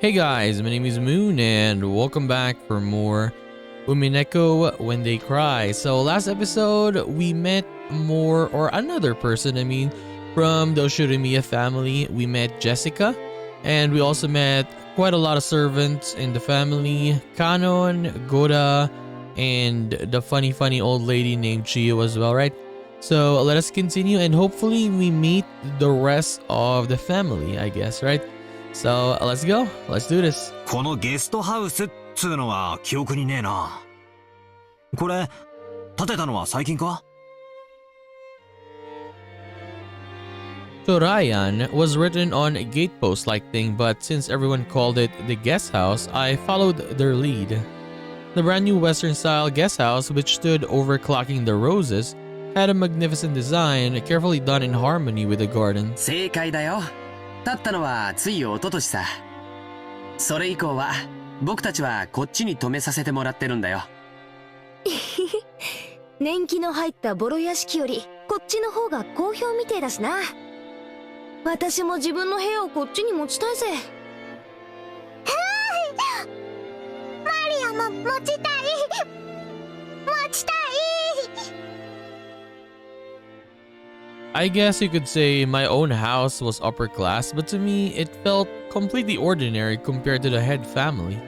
Hey guys, my name is Moon and welcome back for more Umineko When They Cry. So last episode we met another person, from the Oshurimiya family. We met Jessica and we also met quite a lot of servants in the family. Kanon, Goda, and the funny old lady named Chiyo as well, right? So let us continue and hopefully we meet the rest of the family, I guess, right? So let's go. Let's do this. このゲストハウスっつうのは記憶にねえな。これ建てたのは最近か？ So Ryan was written on a gatepost-like thing, but since everyone called it the guest house, I followed their lead. The brand new Western-style guest house, which stood overclocking the roses, had a magnificent design, carefully done in harmony with the garden. 正解だよ。建ったのはつい一昨年さ。それ以降は僕たちはこっちに泊めさせてもらってるんだよ。年季の入ったボロ屋敷よりこっちの方が好評みてえだしな。私も自分の部屋をこっちに持ちたいぜ。マリアも持ちたい。持ちたい。I guess you could say my own house was upper class, but to me, it felt completely ordinary compared to the head family.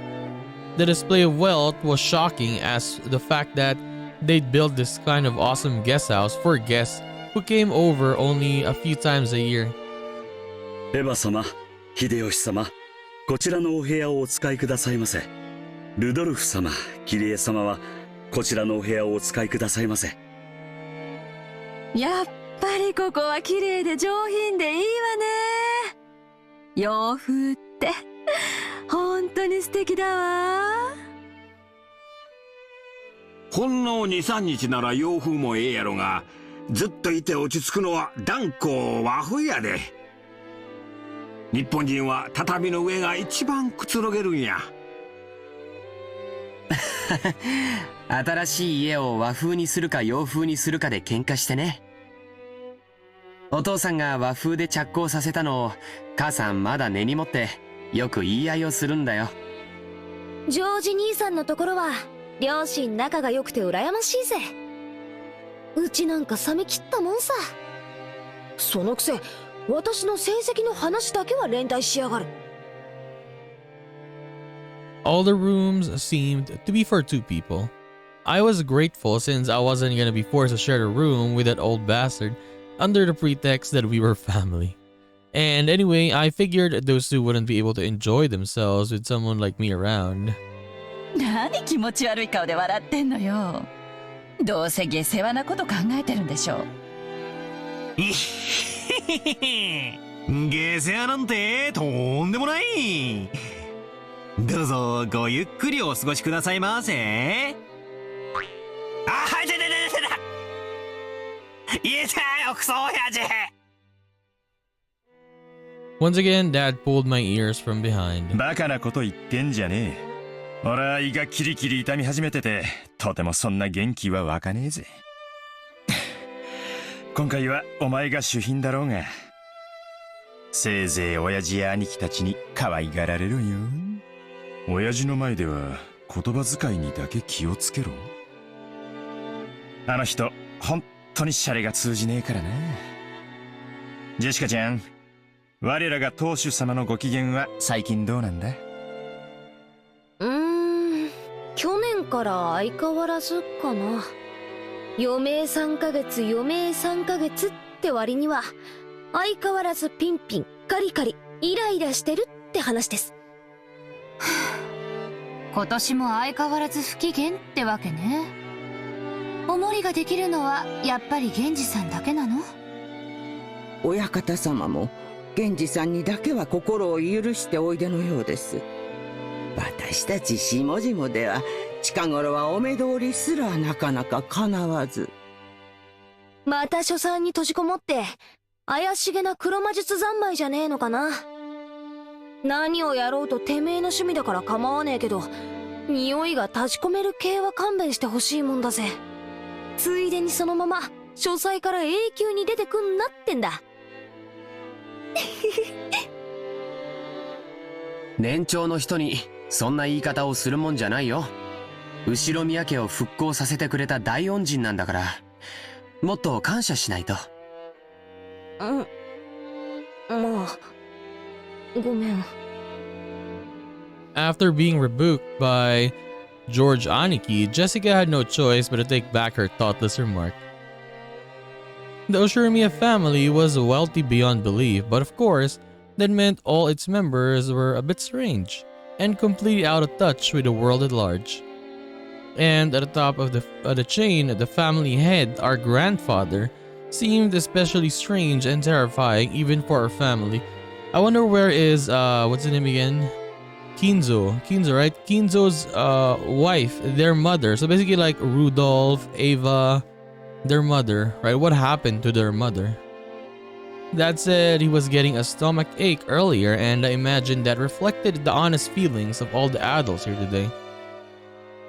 The display of wealth was shocking as the fact that they'd built this kind of awesome guest house for guests who came over only a few times a year. エヴァ様、秀吉様、こちらのお部屋をお使いくださいませ。ルドルフ様、キリエ様はこちらのお部屋をお使いくださいませ。やっぱりここは綺麗で上品でいいわね。洋風って本当に素敵だわ。ほんの2、3日なら洋風もええやろが、ずっといて落ち着くのは断固和風やで。日本人は畳の上が一番くつろげるんや。新しい家を和風にするか洋風にするかで喧嘩してね。お父さんが和風で着工させたのを母さんまだ根に持ってよく言い合いをするんだよ。ジョージ兄さんのところは両親仲が良くて羨ましいぜ。うちなんか冷め切ったもんさ。そのくせ私の成績の話だけは連帯しやがる。All the rooms seemed to be for two people. I was grateful since I wasn't gonna be forced to share a room with that old bastard under the pretext that we were family. And anyway, I figured those two wouldn't be able to enjoy themselves with someone like me around. 何気持ち悪い顔で笑ってんのよ。どうせ下世話なこと考えてるんでしょ。下世話なんてとんでもない。どうぞごゆっくりお過ごしくださいませ。あ、はい、出た。いたよ、クソ親父。Once again, Dad pulled my ears from behind. バカなこと言ってんじゃねえ。俺は胃がキリキリ痛み始めてて、とてもそんな元気は湧かねえぜ。今回はお前が主賓だろうが、せいぜい親父や兄貴たちに可愛がられろよ。親父の前では言葉遣いにだけ気をつけろ。あの人、本当にシャレが通じねえからな。ジェシカちゃん、我らが当主様のご機嫌は最近どうなんだ？去年から相変わらずかな。余命3ヶ月余命3ヶ月って割には相変わらずピンピンカリカリイライラしてるって話です。今年も相変わらず不機嫌ってわけね。お守りができるのはやっぱり源氏さんだけなの？親方様も源氏さんにだけは心を許しておいでのようです。私たち下々では近頃はお目通りすらなかなか叶わず。また書斎に閉じこもって怪しげな黒魔術三昧じゃねえのかな。何をやろうとてめえの趣味だから構わねえけど、匂いが立ち込める系は勘弁してほしいもんだぜ。ついでにそのまま書斎から永久に出てくんなってんだ。年長の人にそんな言い方をするもんじゃないよ。後ろ宮家を復興させてくれた大恩人なんだから、もっと感謝しないと。まあ、ごめん。After being rebuked by George Aniki, Jessica had no choice but to take back her thoughtless remark. The Oshiromiya family was wealthy beyond belief, but of course, that meant all its members were a bit strange and completely out of touch with the world at large. And at the top of the chain, the family head, our grandfather, seemed especially strange and terrifying even for our family. I wonder where is, what's the name again? Kinzo, right? Kinzo's wife, their mother. So basically like Rudolph, Ava, their mother, right? What happened to their mother? That said, he was getting a stomach ache earlier, and I imagine that reflected the honest feelings of all the adults here today.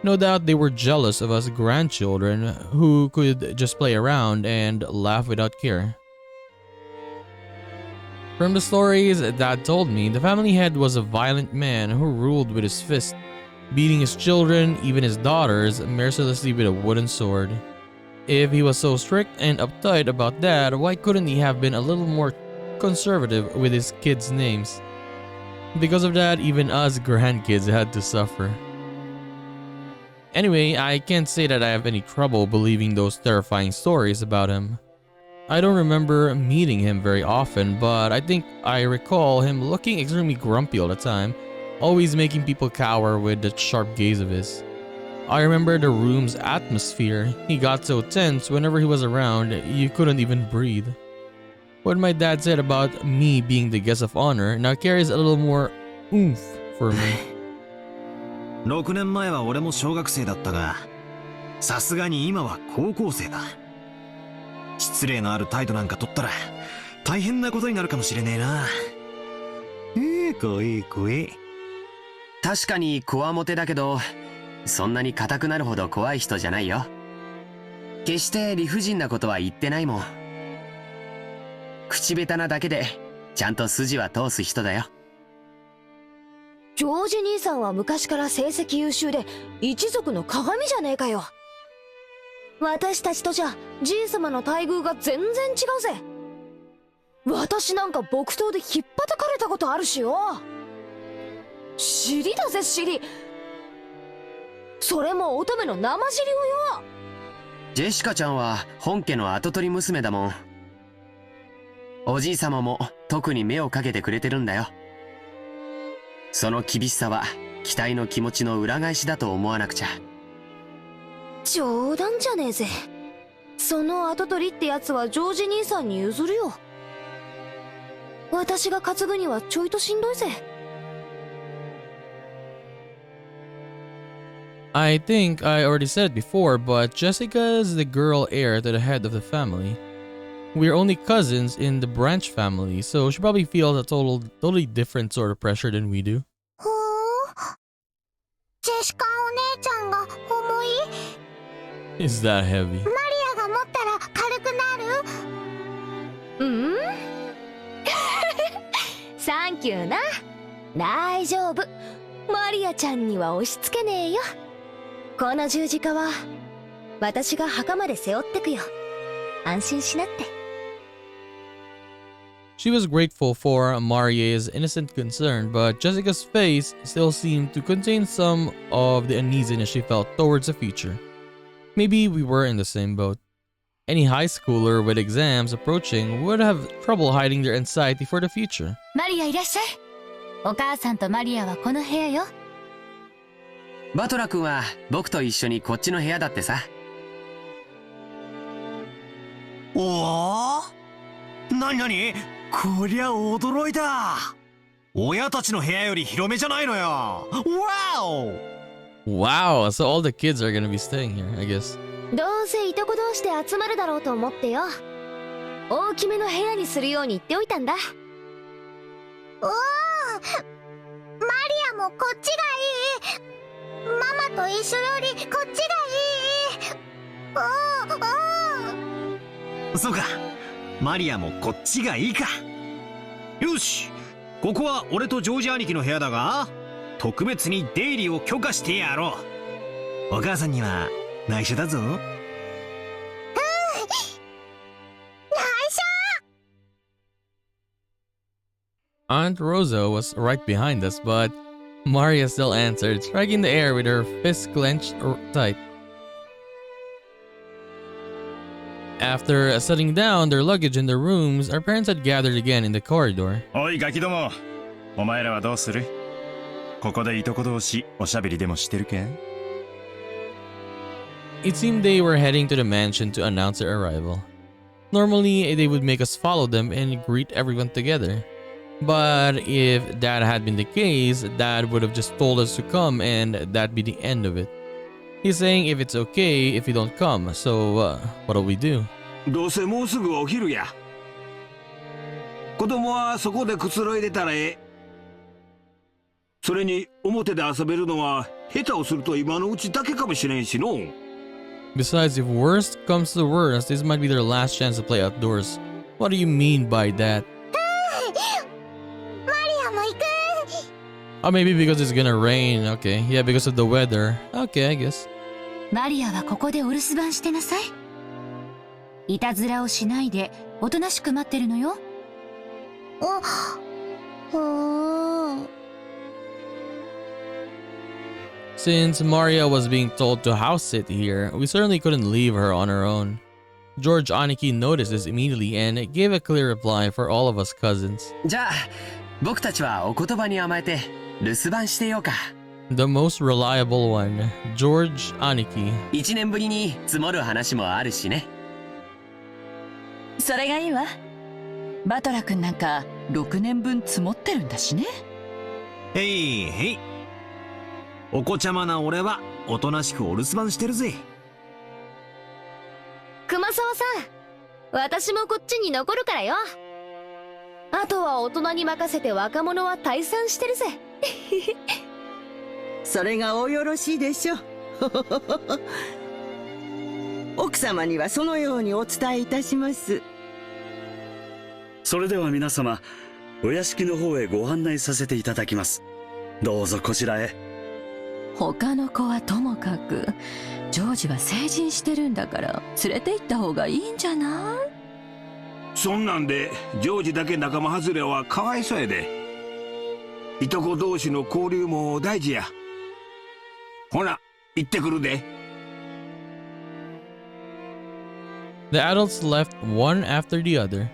No doubt they were jealous of us grandchildren who could just play around and laugh without care. From the stories Dad told me, the family head was a violent man who ruled with his fist, beating his children, even his daughters, mercilessly with a wooden sword. If he was so strict and uptight about that, why couldn't he have been a little more conservative with his kids' names? Because of that, even us grandkids had to suffer. Anyway, I can't say that I have any trouble believing those terrifying stories about him. I don't remember meeting him very often, but I think I recall him looking extremely grumpy all the time, always making people cower with that sharp gaze of his. I remember the room's atmosphere. He got so tense whenever he was around, you couldn't even breathe. What my dad said about me being the guest of honor now carries a little more oomph for me. 6年前は俺も小学生だったが、さすがに今は高校生だ。失礼のある態度なんか取ったら大変なことになるかもしれねえな。怖い怖い。確かにこわもてだけど、そんなに硬くなるほど怖い人じゃないよ。決して理不尽なことは言ってないもん。口下手なだけでちゃんと筋は通す人だよ。ジョージ兄さんは昔から成績優秀で一族の鏡じゃねえかよ。私たちとじゃじい様の待遇が全然違うぜ。私なんか木刀でひっぱたかれたことあるしよ。尻だぜ尻。それも乙女の生尻をよ。ジェシカちゃんは本家の跡取り娘だもん。おじい様も特に目をかけてくれてるんだよ。その厳しさは期待の気持ちの裏返しだと思わなくちゃ。冗談じゃねえぜ。その跡取りってやつはジョージ兄さんに譲るよ。私が担ぐにはちょいとしんどいぜ。I think I already said it before, but Jessica is the girl heir to the head of the family. We're only cousins in the branch family, so she probably feels a totally different sort of pressure than we do. ほう。ジェシカお姉ちゃんが重い？ Is that heavy? マリアが持ったら軽くなる？うんサンキューな。大丈夫。マリアちゃんには押し付けねえよ。この十字架は私が墓まで背負ってくよ。安心しなって。She was grateful for Marie's innocent concern, but Jessica's face still seemed to contain some of the uneasiness she felt towards the future. Maybe we were in the same boat. Any high schooler with exams approaching would have trouble hiding their anxiety for the future. マリアいらっしゃい。お母さんとマリアはこの部屋よ。バトラ君は僕と一緒にこっちの部屋だってさ。おお、なになに、こりゃ驚いた。親たちの部屋より広めじゃないのよ。わお。Wow, so all the kids are gonna be staying here, I guess. どうせいとこ同士で集まるだろうと思ってよ。大きめの部屋にするように言っておいたんだ。おお、マリアもこっちがいい。ママと一緒よりこっちがいい。おおお。そうか、マリアもこっちがいいか。よし、ここは俺とジョージ兄貴の部屋だが、特別に出入りを許可してやろう。お母さんには内緒だぞ。Aunt Rosa was right behind us, but Maria still answered, striking the air with her fist clenched tight. After setting down their luggage in their rooms, our parents had gathered again in the corridor. おいガキども、お前らはどうする？ここでいとこ同士おしゃべりでもしてるか？ It seemed they were heading to the mansion to announce their arrival. Normally, they would make us follow them and greet everyone together. But if that had been the case, Dad would have just told us to come and that'd be the end of it. He's saying if it's okay if we don't come, so what'll we do? どうせもうすぐお昼や。子供はそこでくつろいでたらええ。それに表で遊べるのは下手をすると今のうちだけかもしれんしの。Besides, if worst comes to worst, this might be their last chance to play outdoors. What do you mean by that? Oh, maybe because it's gonna rain. Okay, yeah, because of the weather. Okay, I guess. マリアはここでお留守番してなさい。いたずらをしないでおとなしく待ってるのよ。Since Maria was being told to house sit here, we certainly couldn't leave her on her own. George Aniki noticed this immediately and gave a clear reply for all of us cousins. じゃあ僕たちはお言葉に甘えて留守番してようか。The most reliable one, George Aniki. 1年ぶりに積もる話もあるしね。それがいいわ。バトラ君なんか6年分積もってるんだしね。へいへい。お子ちゃまな俺はおとなしくお留守番してるぜ。熊沢さん、私もこっちに残るからよ。あとは大人に任せて若者は退散してるぜ。それがおよろしいでしょう。奥様にはそのようにお伝えいたします。それでは皆様、お屋敷の方へご案内させていただきます。どうぞこちらへ。他の子はともかく、ジョージは成人してるんだから連れて行った方がいいんじゃない？そんなんでジョージだけ仲間外れはかわいそうやで。いとこ同士の交流も大事や。ほな、行ってくるで。The adults left one after the other.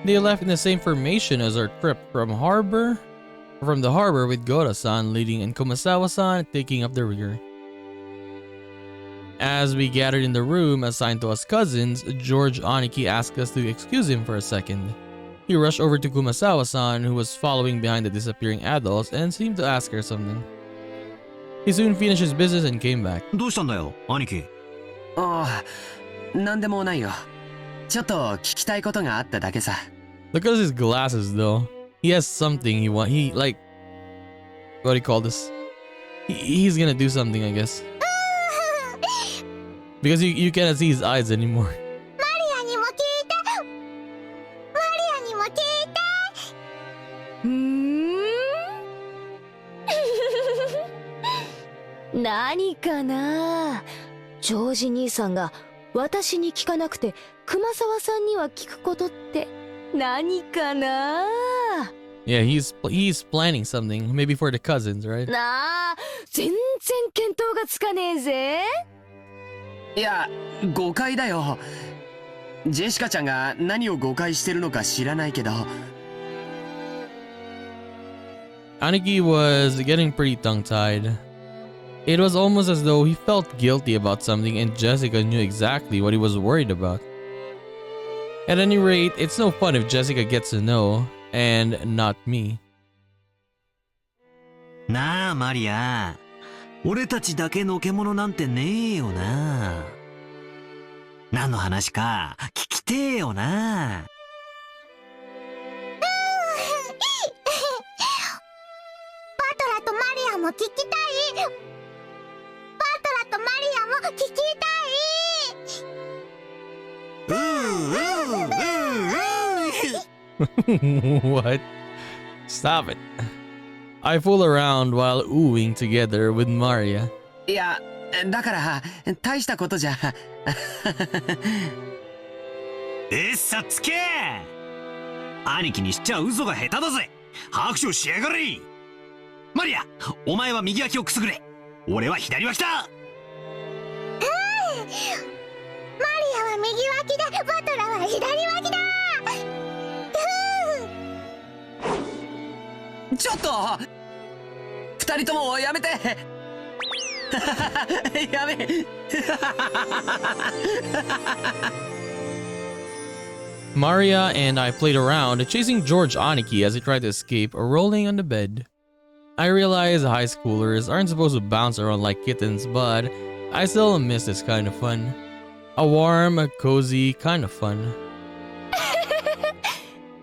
They left in the same formation as our trip from the harbor with Gora-san leading and Kumasawa-san taking up the rear. As we gathered in the room assigned to us cousins, George Aniki asked us to excuse him for a second. He rushed over to Kumasawa-san, who was following behind the disappearing adults, and seemed to ask her something. He soon finished his business and came back. どうしたんだよ、兄貴。ああ、なんでもないよ。ちょっと聞きたいことがあっただけさ。Look at his glasses, though. He has something he like. What do you call this? He's gonna do something, I guess. Because you cannot see his eyes anymore. マリアにも聞いて。マリアにも聞いて。何かな。ジョージ兄さんが私に聞かなくて熊沢さんには聞くことって何かな。Yeah, he's planning something, maybe for the cousins, right? なあ、全然見当がつかねえぜ。いや、誤解だよ。ジェシカちゃんが何を誤解してるのか知らないけど。Aniki was getting pretty tongue-tied. It was almost as though he felt guilty about something and Jessica knew exactly what he was worried about. At any rate, it's no fun if Jessica gets to know, and not me. なあ、マリア。俺たちだけのけ者なんてねえよな。何の話か聞きてえよな。バトラとマリアも聞きたい。バトラとマリアも聞きたい。What? Stop it. I fool around while oohing together with Maria. いや、だから大したことじゃ。さつけ兄貴にしちゃ嘘が下手だぜ。拍手しやがれ。マリア、お前は右脇をくすぐれ。俺は左脇だ。マリアは右脇だ、バトラは左脇だ。ちょっと二人ともやめて。やめ。Maria and I played around, chasing George Aniki as he tried to escape, rolling on the bed. I realize high schoolers aren't supposed to bounce around like kittens, but I still miss this kind of fun. A warm, cozy kind of fun.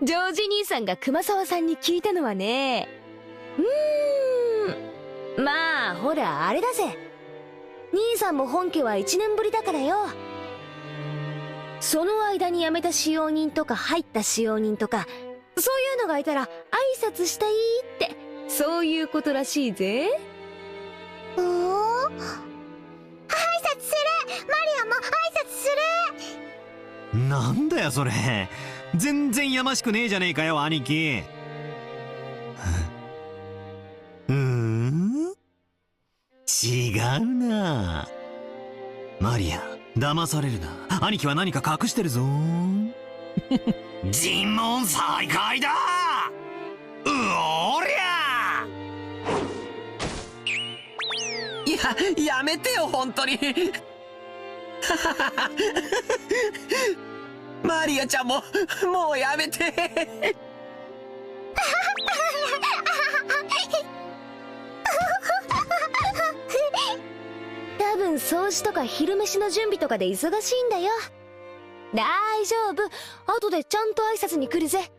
ジョージ兄さんが熊沢さんに聞いたのはね。まあほらあれだぜ。兄さんも本家は1年ぶりだからよ。その間に辞めた使用人とか入った使用人とかそういうのがいたら挨拶したいってそういうことらしいぜ。おお、挨拶する。マリアも挨拶する。なんだよそれ。全然やましくねえじゃねえかよ兄貴。違うな。マリア、騙されるな。兄貴は何か隠してるぞ。尋問再開だ。おりゃ。やめてよ本当に。マリアちゃんももうやめて。多分掃除とか昼飯の準備とかで忙しいんだよ。大丈夫、後でちゃんと挨拶に来るぜ。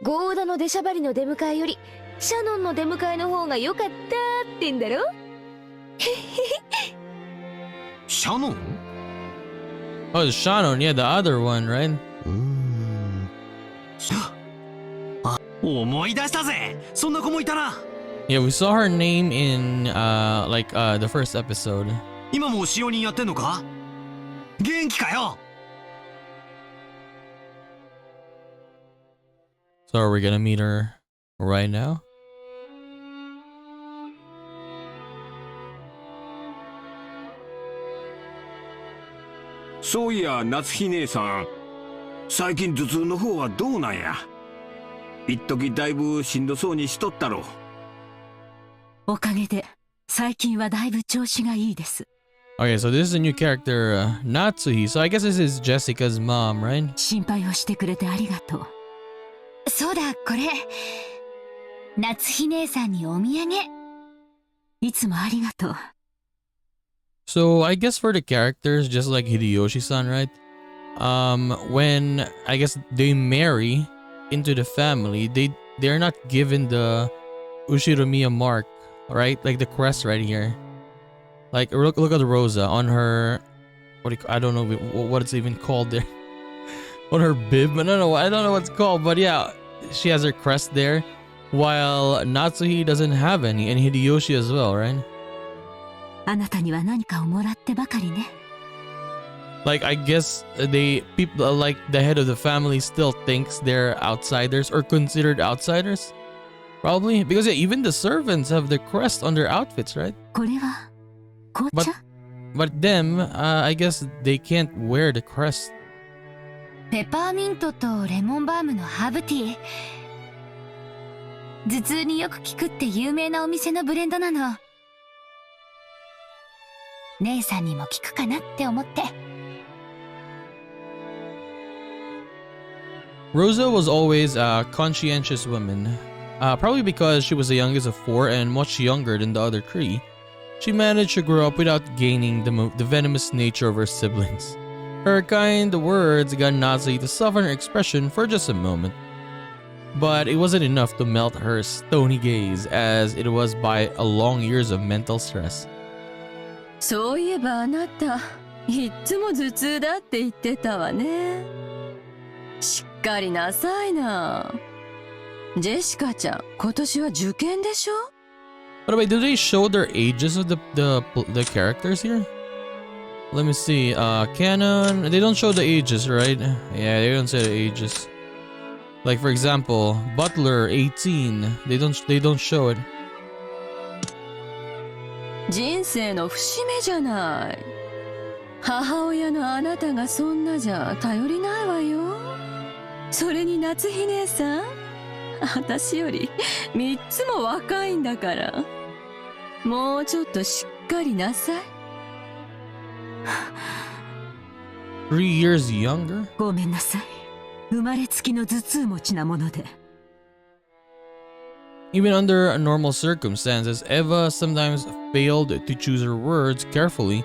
ゴーダの出しゃばりの出迎えよりシャノンの出迎えの方が良かったってんだろ。シャノン？ Oh, it's Shannon, yeah, the other one, right? あ、思い出したぜ。そんな子もいたな。Yeah, we saw her name in the first episode. 今も使用人やってんのか？元気かよ。 So are we gonna meet her right now? そういや夏日姉さん、最近頭痛の方はどうなんや。一時だいぶしんどそうにしとったろ。おかげで最近はだいぶ調子がいいです。 Okay, so this is a new character, Natsuhi. So I guess this is Jessica's mom, right? 心配をしてくれてありがとう。そうだ、これ夏日姉さんにお土産。いつもありがとう。 So I guess for the characters, just like Hideyoshi-san, right? When I guess they marry into the family, they're not given the Ushiromiya mark, right? Like the crest right here. Like look at Rosa on her, I don't know what it's even called there. On her bib, I don't know what it's called, but yeah, she has her crest there, while Natsuhi doesn't have any, and Hideyoshi as well, right? あなたには何かをもらってばかりね。 Like I guess people like the head of the family still thinks they're outsiders or considered outsiders, probably because yeah, even the servants have the crest on their outfits, right? これは紅茶？ But them, I guess they can't wear the crest. ペパーミントとレモンバームのハーブティー。頭痛によく効くって有名なお店のブレンドなの。姉さんにも効くかなって思って。Rosa was always a conscientious woman, probably because she was the youngest of four and much younger than the other three. She managed to grow up without gaining the venomous nature of her siblings. Her kind words got Nazi to soften her expression for just a moment. But it wasn't enough to melt her stony gaze, as it was by a long years of mental stress. そういえばあなた、いっつも頭痛だって言ってたわね。しっかりなさいな。ジェシカちゃん、今年は受験でしょ? By the way, do they show their ages of the characters here? Let me see. Canon. They don't show the ages, right? Yeah, they don't say the ages. Like for example, Butler 18. They don't show it. 人生の節目じゃない。母親のあなたがそんなじゃ頼りないわよ。それに夏日姉さん、私より3つも若いんだから。もうちょっとしっかりなさい。3 years younger? ごめんなさい。生まれつきの頭痛持ちなもので。Even under normal circumstances, Eva sometimes failed to choose her words carefully,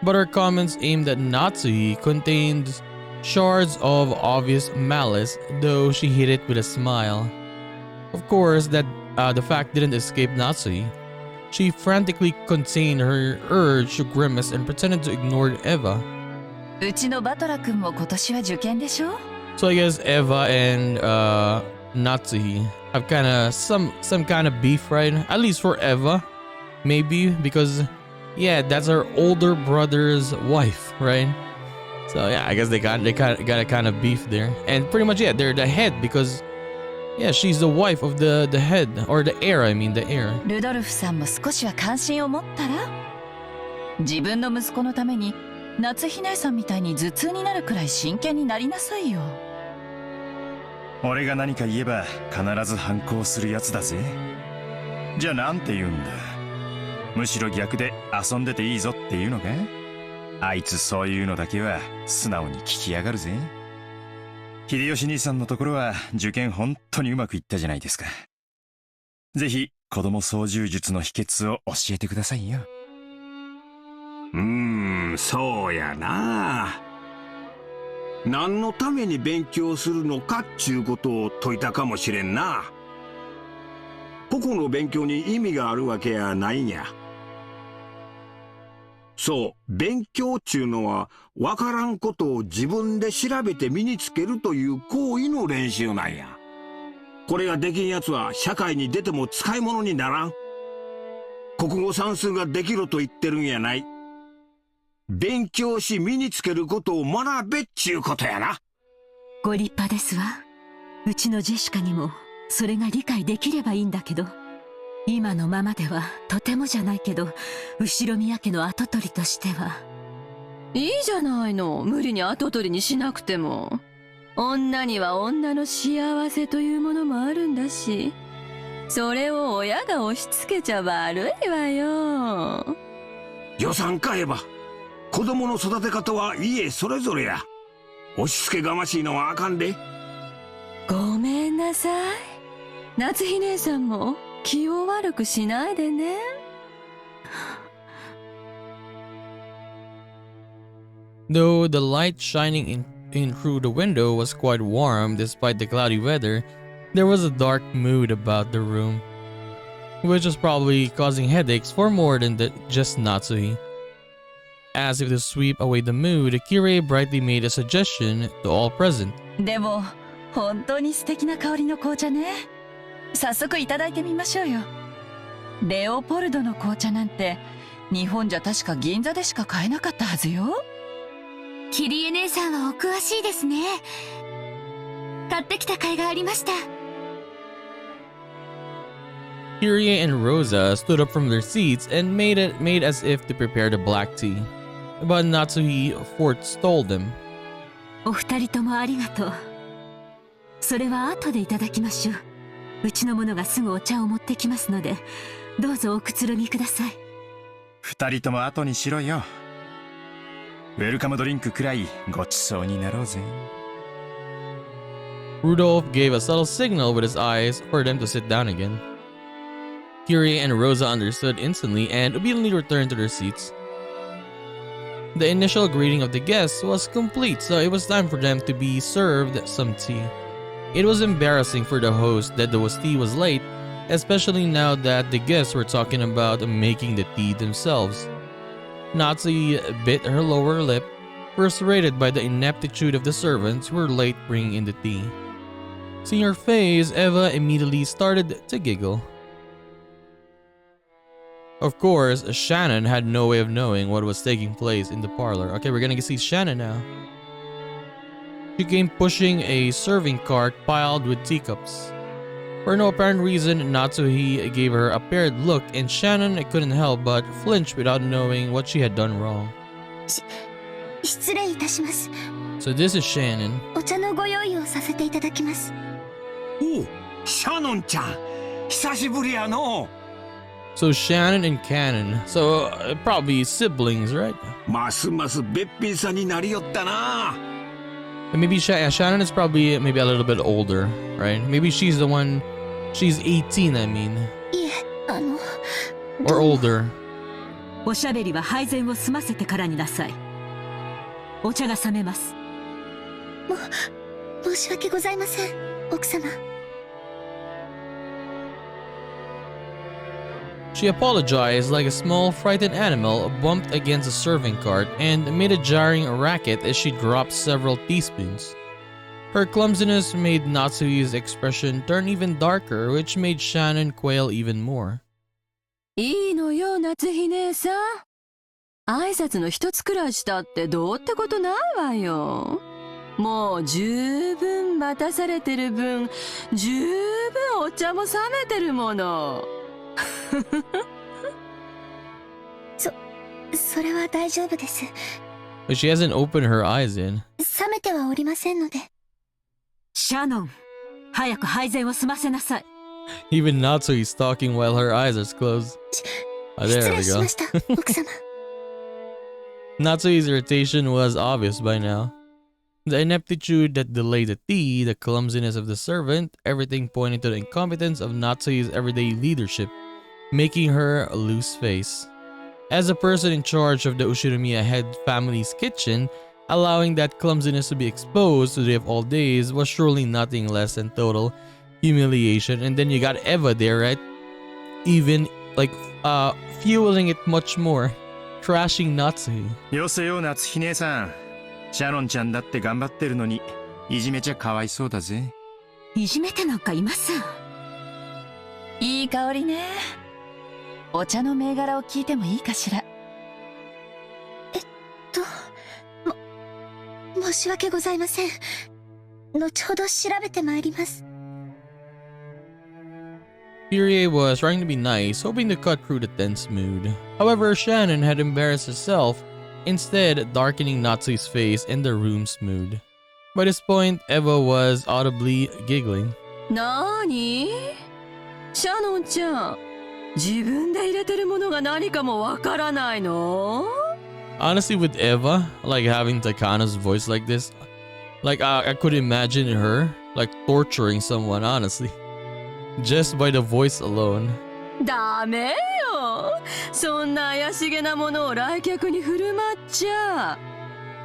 but her comments aimed at Natsuhi contained shards of obvious malice, though she hid it with a smile. Of course, the fact didn't escape Natsuhi. She frantically contained her urge to grimace and pretended to ignore Eva. うちのバトラ君も今年は受験でしょ? So I guess Eva and Natsuhi have some kind of beef, right? At least for Eva, maybe, because yeah, that's her older brother's wife, right? So yeah, I guess they got a kind of beef there, and pretty much yeah, they're the head because yeah, she's the wife of the head or the heir. I mean the heir. ルドルフさんも少しは関心を持ったら？自分の息子のために夏日姉さんみたいに頭痛になるくらい真剣になりなさいよ。俺が何か言えば必ず反抗するやつだぜ。じゃあなんて言うんだ。むしろ逆で遊んでていいぞっていうのか？あいつそういうのだけは素直に聞きやがるぜ。秀吉兄さんのところは受験本当にうまくいったじゃないですか。ぜひ子供操縦術の秘訣を教えてくださいよ。そうやな。何のために勉強するのかっちゅうことを説いたかもしれんな。個々の勉強に意味があるわけやないんや。そう、勉強っちゅうのはわからんことを自分で調べて身につけるという行為の練習なんや。これができんやつは社会に出ても使い物にならん。国語算数ができろと言ってるんやない。勉強し身につけることを学べっちゅうことやな。ご立派ですわ。うちのジェシカにもそれが理解できればいいんだけど、今のままではとてもじゃないけど、後宮家の跡取りとしては。いいじゃないの、無理に跡取りにしなくても。女には女の幸せというものもあるんだし、それを親が押し付けちゃ悪いわよ。予算買えば子供の育て方は家それぞれや。押し付けがましいのはあかんで。ごめんなさい。夏日姉さんも気を悪くしないでね。Though the light shining in through the window was quite warm despite the cloudy weather, there was a dark mood about the room, which was probably causing headaches for more than just Natsuhi. As if to sweep away the mood, Kirei brightly made a suggestion to all present. でも本当に素敵な香りの紅茶ね。早速いただいてみましょうよ。レオポルドの紅茶なんて日本じゃ確か銀座でしか買えなかったはずよ。キリエ姉さんはお詳しいですね。買ってきた甲斐がありました。Kirie and Rosa stood up from their seats and made as if to prepare the black tea, but Natsuhi forestalled them. お二人ともありがとう。それは後でいただきましょう。うちの者がすぐお茶を持ってきますので、どうぞおくつろぎください。二人とも後にしろよ。ウェルカムドリンクくらいごちそうになろうぜ。Rudolph gave a subtle signal with his eyes for them to sit down again. Kirie and Rosa understood instantly and obediently returned to their seats. The initial greeting of the guests was complete, so it was time for them to be served some tea. It was embarrassing for the host that the tea was late, especially now that the guests were talking about making the tea themselves. Natsuhi bit her lower lip, frustrated by the ineptitude of the servants who were late bringing in the tea. Seeing her face, Eva immediately started to giggle. Of course, Shannon had no way of knowing what was taking place in the parlor. Okay, we're gonna see Shannon now. She came pushing a serving cart piled with teacups. For no apparent reason, Natsuhi gave her a paired look and Shannon couldn't help but flinch without knowing what she had done wrong. 失礼いたします。 So this is Shannon. お茶のご用意をさせていただきます。おう、シャノンちゃん、久しぶりやの。So Shannon and Cannon. So probably siblings, right? ますますべっぴんさんになりよったな。And maybe Shannon is probably maybe a little bit older, right? Maybe she's the one. She's 18, I mean. いえ、or older. おしゃべりは配膳を済ませてからになさい。お茶が冷めます。申し訳ございません、奥様。She apologized like a small frightened animal bumped against a serving cart and made a jarring racket as she dropped several teaspoons. Her clumsiness made Natsuhi's expression turn even darker, which made Shannon quail even more. いいのよ、夏日姉さん。挨拶の一つくらいしたってどうってことないわよ。もう十分待たされてる分、十分お茶も冷めてるもの。それは大丈夫です。 But she hasn't opened her eyes in. 冷めてはおりませんので。シャノン、早く配膳を済ませなさい。 Even Natsuhi's talking while her eyes are closed. Oh, there we go. Natsuhi's irritation was obvious by now. The ineptitude that delayed the tea, the clumsiness of the servant, everything pointed to the incompetence of Natsuhi's everyday leadership, making her lose face. As a person in charge of the Ushinomiya head family's kitchen, allowing that clumsiness to be exposed to the of all days was surely nothing less than total humiliation. And then you got Eva there, right? Even like fueling it much more, trashing Natsuhi. よせよ、夏日姉さん。シャロンちゃんだって頑張ってるのに、いじめちゃかわいそうだぜ。いじめてなんかいません。いい香りね。お茶の銘柄を聞いてもいいかしら。申し訳ございません。後ほど調べてまいります。Furie was trying to be nice, hoping to cut through the tense mood. However, Shannon had embarrassed herself, instead darkening Natsuhi's face and the room's mood. By this point, Eva was audibly giggling. なーに？シャノンちゃん、自分で入れてるものが何かもわからないの？ Honestly, with Eva, like having Takana's voice like this, like I could imagine her like torturing someone, honestly. Just by the voice alone. ダメよ。そんな怪しげなものを来客に振る舞っちゃ。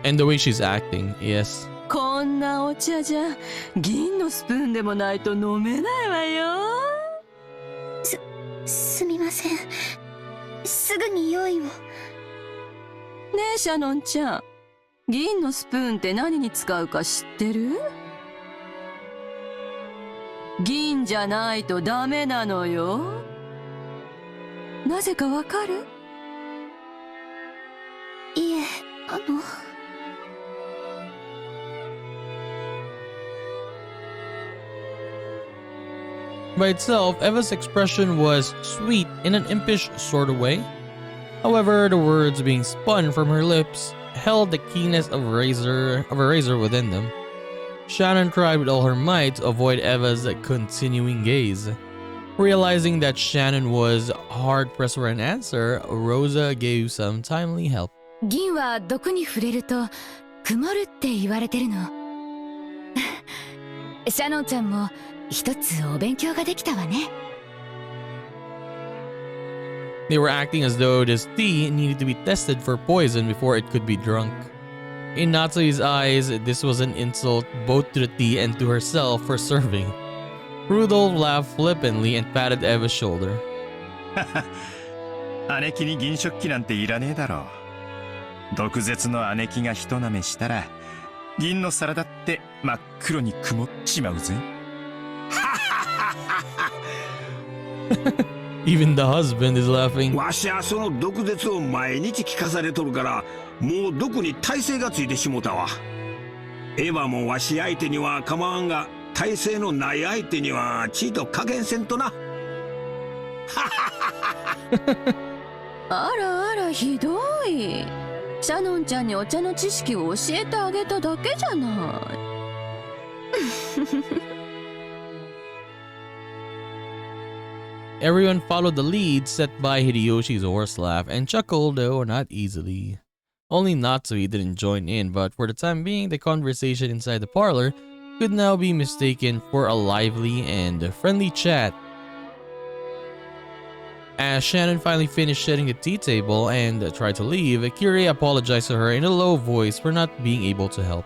And the way she's acting, yes. こんなお茶じゃ銀のスプーンでもないと飲めないわよ。すみません。すぐに用意を。ねえシャノンちゃん、銀のスプーンって何に使うか知ってる？銀じゃないとダメなのよ。なぜかわかる？いえ、By itself, Eva's expression was sweet in an impish sort of way. However, the words being spun from her lips held the keenness of a razor within them. Shannon tried with all her might to avoid Eva's continuing gaze. Realizing that Shannon was hard-pressed for an answer, Rosa gave some timely help. 銀は毒に触れると曇るって言われてるの。シャノンちゃんも一つお勉強ができたわね。They were acting as though this tea needed to be tested for poison before it could be drunk. In Natsuhi's eyes, this was an insult both to the tea and to herself for serving. Rudolph laughed flippantly and patted Eva's shoulder. 姉貴に銀食器なんていらねえだろう。毒舌の姉貴が一舐めしたら、銀の皿だって真っ黒に曇っちまうぜ。Even the husband is laughing. わしはその毒舌を毎日聞かされとるから、もう毒に耐性がついてしもたわ。エヴァもわし相手には構わんが、耐性のない相手にはちいと加減せんとな。あらあら、ひどい。シャノンちゃんにお茶の知識を教えてあげただけじゃない。Everyone followed the lead set by Hideyoshi's horse laugh and chuckled, though not easily. Only Natsui didn't join in, but for the time being, the conversation inside the parlor could now be mistaken for a lively and friendly chat. As Shannon finally finished setting the tea table and tried to leave, Kyrie apologized to her in a low voice for not being able to help.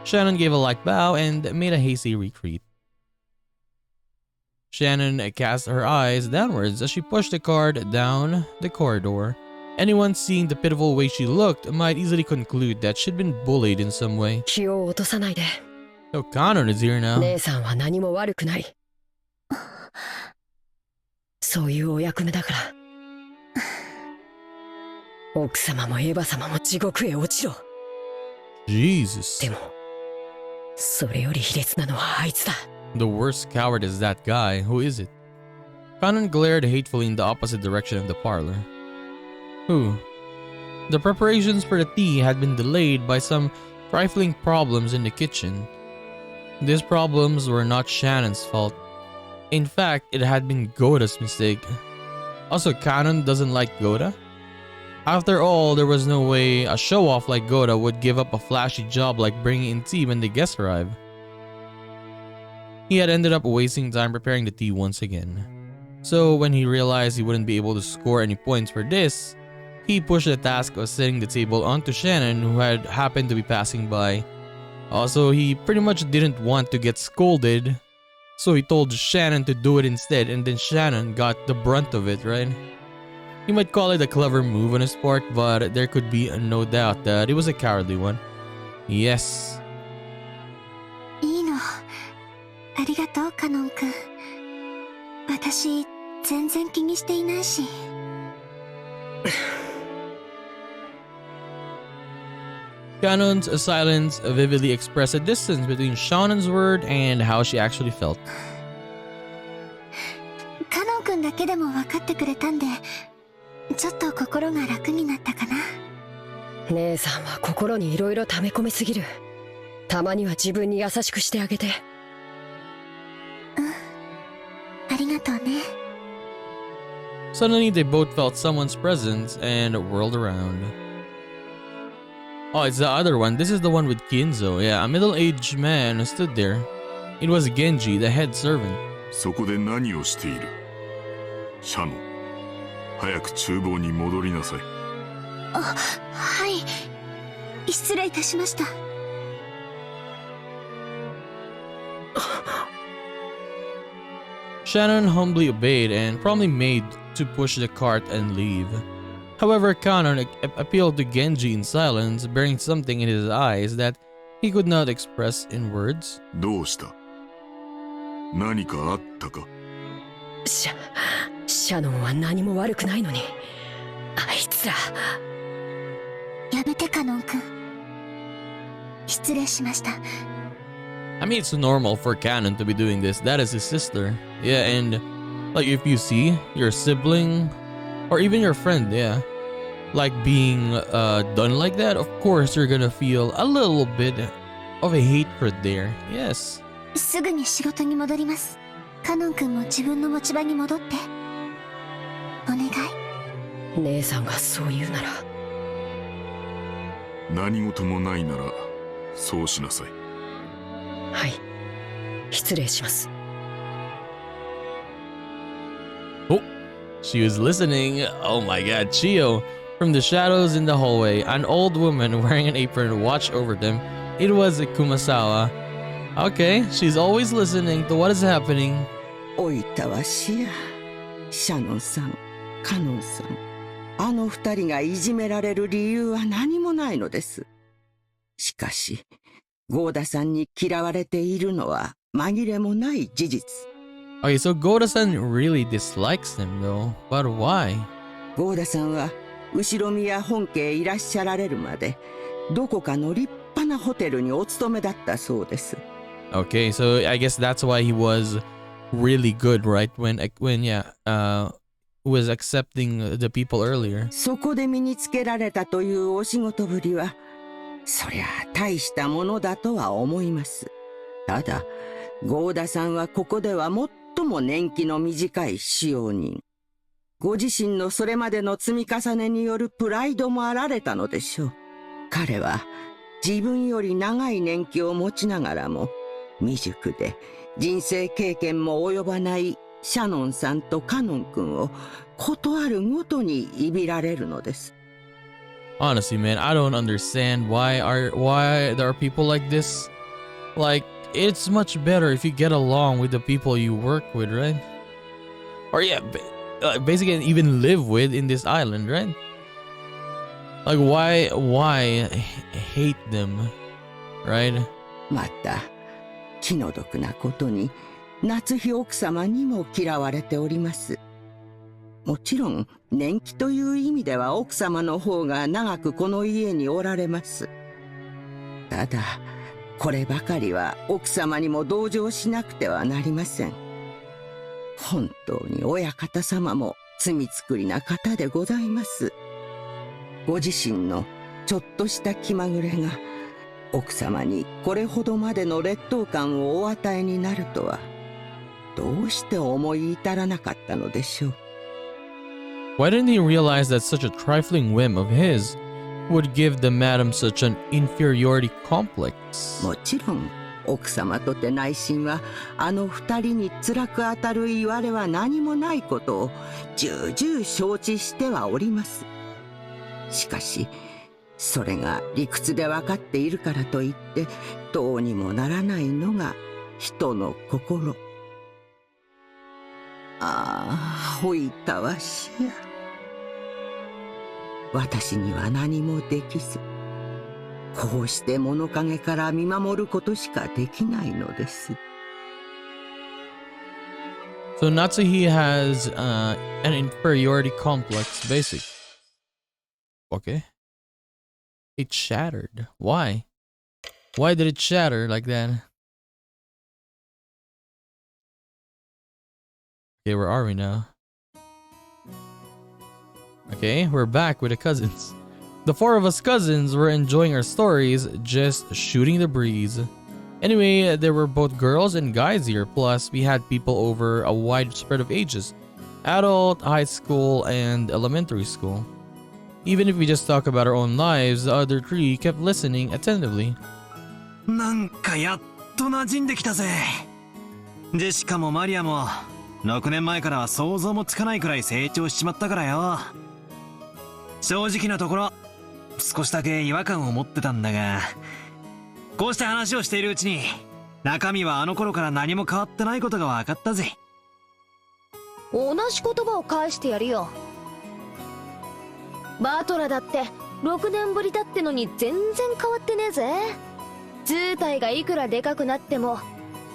Shannon gave a light bow and made a hasty retreat. Shannon cast her eyes downwards as she pushed the cart down the corridor. Anyone seeing the pitiful way she looked might easily conclude that she'd been bullied in some way. So Kanon is here now. 姉さんは何も悪くない。そういうお役目だから。奥様もエヴァ様も地獄へ落ちろ。Jesus. でも、それより卑劣なのはあいつだ。The worst coward is that guy. Who is it? Kanon glared hatefully in the opposite direction of the parlor. Who? The preparations for the tea had been delayed by some trifling problems in the kitchen. These problems were not Shannon's fault. In fact, it had been Goda's mistake. Also, Kanon doesn't like Goda? After all, there was no way a show-off like Goda would give up a flashy job like bringing in tea when the guests arrived. He had ended up wasting time preparing the tea once again. So when he realized he wouldn't be able to score any points for this, he pushed the task of setting the table onto Shannon, who had happened to be passing by. Also, he pretty much didn't want to get scolded, so he told Shannon to do it instead, and then Shannon got the brunt of it, right? You might call it a clever move on his part, but there could be no doubt that it was a cowardly one. Yes. いいの。ありがとう、カノン君。私、全然気にしていないし。Kanon's silence vividly expressed a distance between Shannon's word and how she actually felt. カノン君だけでも分かってくれたんで、ちょっと心が楽になったかな。姉さんは心にいろいろ溜め込みすぎる。たまには自分に優しくしてあげて。ありがとうね。Suddenly, they both felt someone's presence and whirled around. Oh, it's the other one. This is the one with Kinzo. Yeah, a middle-aged man stood there. It was Genji, the head servant. そこで何をしている？シャノン、早く厨房に戻りなさい。あ、はい。失礼いたしました。Shannon humbly obeyed and promptly made to push the cart and leave. However, Kanon appealed to Genji in silence, bearing something in his eyes that he could not express in words. どうした？何かあったか？シャノンは何も悪くないのに、あいつら。やめて、カノン君。失礼しました。I mean, it's normal for Kanon to be doing this. That is his sister. Yeah, and like if you see your sibling or even your friend, yeah, like being done like that, of course you're gonna feel a little bit of a hatred there. Yes. すぐに仕事に戻ります。カノン君も自分の持ち場に戻って。お願い。姉さんがそう言うなら。何事もないならそうしなさい。はい。失礼します。Oh, she was listening. Oh my god, Chio. From the shadows in the hallway, an old woman wearing an apron watched over them. It was Kumasawa. Okay, she's always listening to what is happening. おいたわしや。シャノンさん、カノンさん。あの二人がいじめられる理由は何もないのです。しかし、ゴーダさんに嫌われているのは紛れもない事実。Okay, so Goda-san really dislikes him though, but why? ゴーダさんは後宮本家へいらっしゃられるまでどこかの立派なホテルにお勤めだったそうです。 Okay, so I guess that's why he was really good, right? When was accepting the people earlier. そこで身につけられたというお仕事ぶりはそりゃ大したものだとは思います。ただゴーダさんはここでは最も年季の短い使用人。ご自身のそれまでの積み重ねによるプライドもあられたのでしょう。彼は自分より長い年季を持ちながらも未熟で人生経験も及ばないシャノンさんとカノン君をことあるごとにいびられるのです。 Honestly, man, I don't understand why there are people like this. Like, it's much better if you get along with the people you work with, right? Or yeah, basically even live with in this island, right? Like, why hate them, right? また気の毒なことに夏日奥様にも嫌われております。もちろん年季という意味では奥様の方が長くこの家におられます。ただこればかりは奥様にも同情しなくてはなりません。本当に親方様も罪作りな方でございます。ご自身のちょっとした気まぐれが奥様にこれほどまでの劣等感をお与えになるとはどうして思い至らなかったのでしょう。 Why didn't he realize that such a trifling whim of his would give the madam such an inferiority complex? もちろん奥様とて内心はあの二人に辛く当たる言われは何もないことを重々承知してはおります。しかしそれが理屈で分かっているからといってどうにもならないのが人の心。ああ、ほいたわしや。私には何もできずこうして物陰から見守ることしかできないのです。 So Natsuhi has an inferiority complex, basic. Okay. It shattered. Why? Why did it shatter like that? Okay, where are we now? Okay, we're back with the cousins. The four of us cousins were enjoying our stories, just shooting the breeze. Anyway, there were both girls and guys here, plus we had people over a wide spread of ages. Adult, high school, and elementary school. Even if we just talk about our own lives, the other three kept listening attentively. なんかやっと馴染んできたぜ。ジェシカもマリアも6年前からは想像もつかないくらい成長しちまったからよ。正直なところ少しだけ違和感を持ってたんだが、こうして話をしているうちに中身はあの頃から何も変わってないことが分かったぜ。同じ言葉を返してやるよ。バトラだって6年ぶりだってのに全然変わってねえぜ。図体がいくらでかくなっても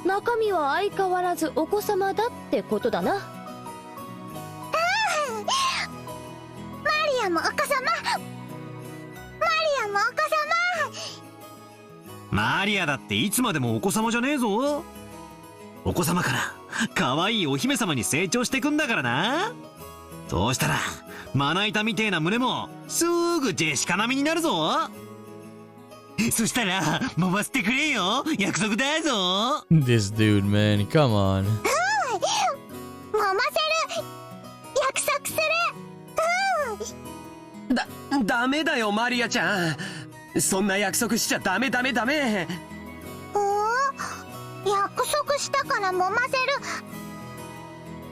中身は相変わらずお子様だってことだな。マリアもお子様、マリアもお子様。マリアだっていつまでもお子様じゃねえぞ。お子様から可愛いお姫様に成長してくんだからな。そうしたらまな板みてえな胸もすぐジェシカ並みになるぞ。そしたら揉ませてくれよ、約束だぞ。This dude, man, come on. 揉ませる、約束する。ダメだよマリアちゃん、そんな約束しちゃダメ。約束したから揉ませる。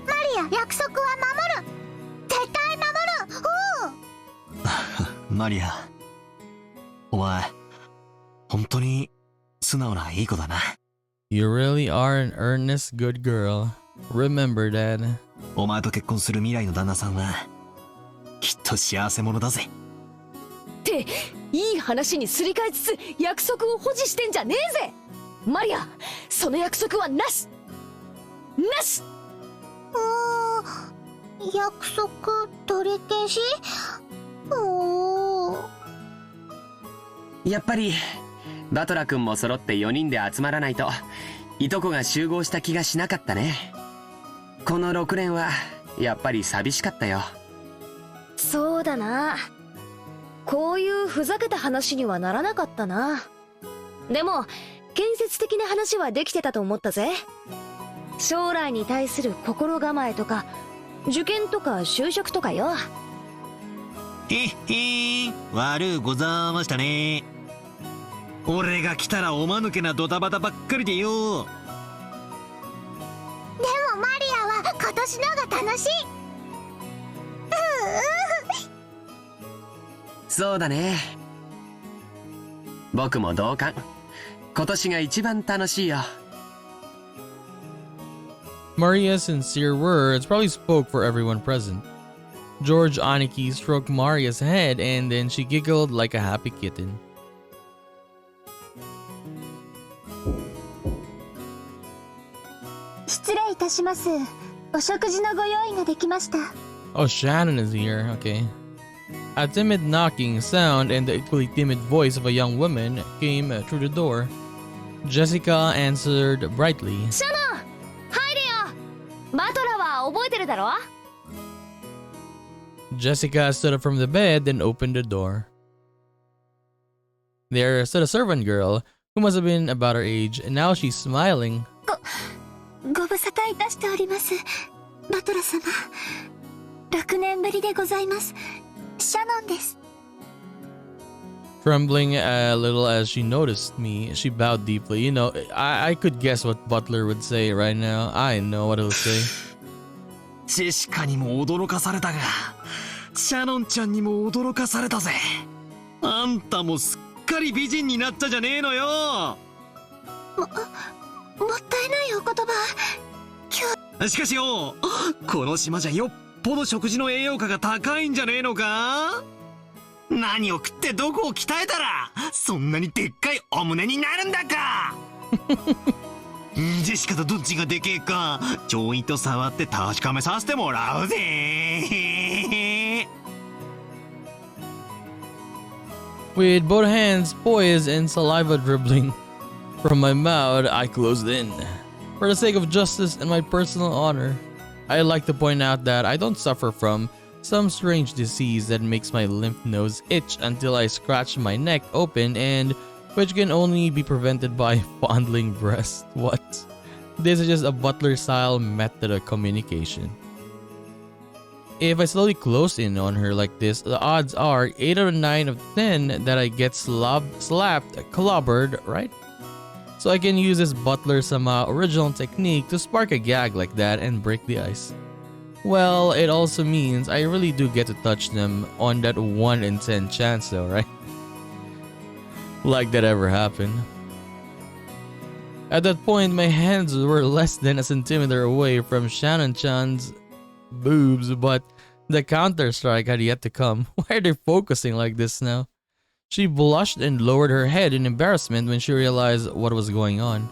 マリア、約束は守る、絶対守る。マリア、お前本当に素直ないい子だな。 You really are an earnest good girl. Remember that. お前と結婚する未来の旦那さんはきっと幸せ者だぜ。っていい話にすり替えつつ約束を保持してんじゃねえぜ。マリア、その約束はなしなし。約束取り消し？おー。やっぱりバトラ君も揃って4人で集まらないといとこが集合した気がしなかったね。この6年はやっぱり寂しかったよ。そうだな。こういうふざけた話にはならなかったな。でも建設的な話はできてたと思ったぜ。将来に対する心構えとか受験とか就職とかよ。悪うございましたね。俺が来たらおまぬけなドタバタばっかりでよ。でもマリアは今年のが楽しい。そうだね。僕も同感。今年が一番楽しいよ。Maria's sincere words probably spoke for everyone present. George Aniki stroked Maria's head and then she giggled like a happy kitten. Oh, Shannon is here. Okay. A timid knocking sound and the equally timid voice of a young woman came through the door. Jessica answered brightly. Shannon! 入れよ! バトラは覚えてるだろ? Jessica stood up from the bed and opened the door. There stood a servant girl who must have been about her age, and now she's smiling. ご無沙汰いたしております。バトラ様。6年ぶりでございます。シャノンです。Trembling a little as she noticed me, she bowed deeply. You know, I could guess what Butler would say right now. I know what he'll say. ジェシカにも驚かされたが、シャノンちゃんにも驚かされたぜ。あんたもすっかり美人になったじゃねえのよ。もったいないお言葉。しかしよ、この島じゃよっぽど食事の栄養価が高いんじゃねえのか。何を食ってどこを鍛えたらそんなにでっかいお胸になるんだか。ジェシカとどっちがでけえかちょいと触って確かめさせてもらうぜ。With both hands poised and saliva dribbling from my mouth, I closed in. For the sake of justice and my personal honor, I'd like to point out that I don't suffer from some strange disease that makes my lymph nodes itch until I scratch my neck open, and which can only be prevented by fondling breast. What? This is just a butler-style method of communication. If I slowly close in on her like this, the odds are 8 out of 9 of 10 that I get slapped, clobbered, right? So I can use this butler-sama original technique to spark a gag like that and break the ice. Well, it also means I really do get to touch them on that 1 in 10 chance though, right? Like that ever happened. At that point, my hands were less than a centimeter away from Shannon-chan's boobs, but the counter-strike had yet to come. Why are they focusing like this now? She blushed and lowered her head in embarrassment when she realized what was going on.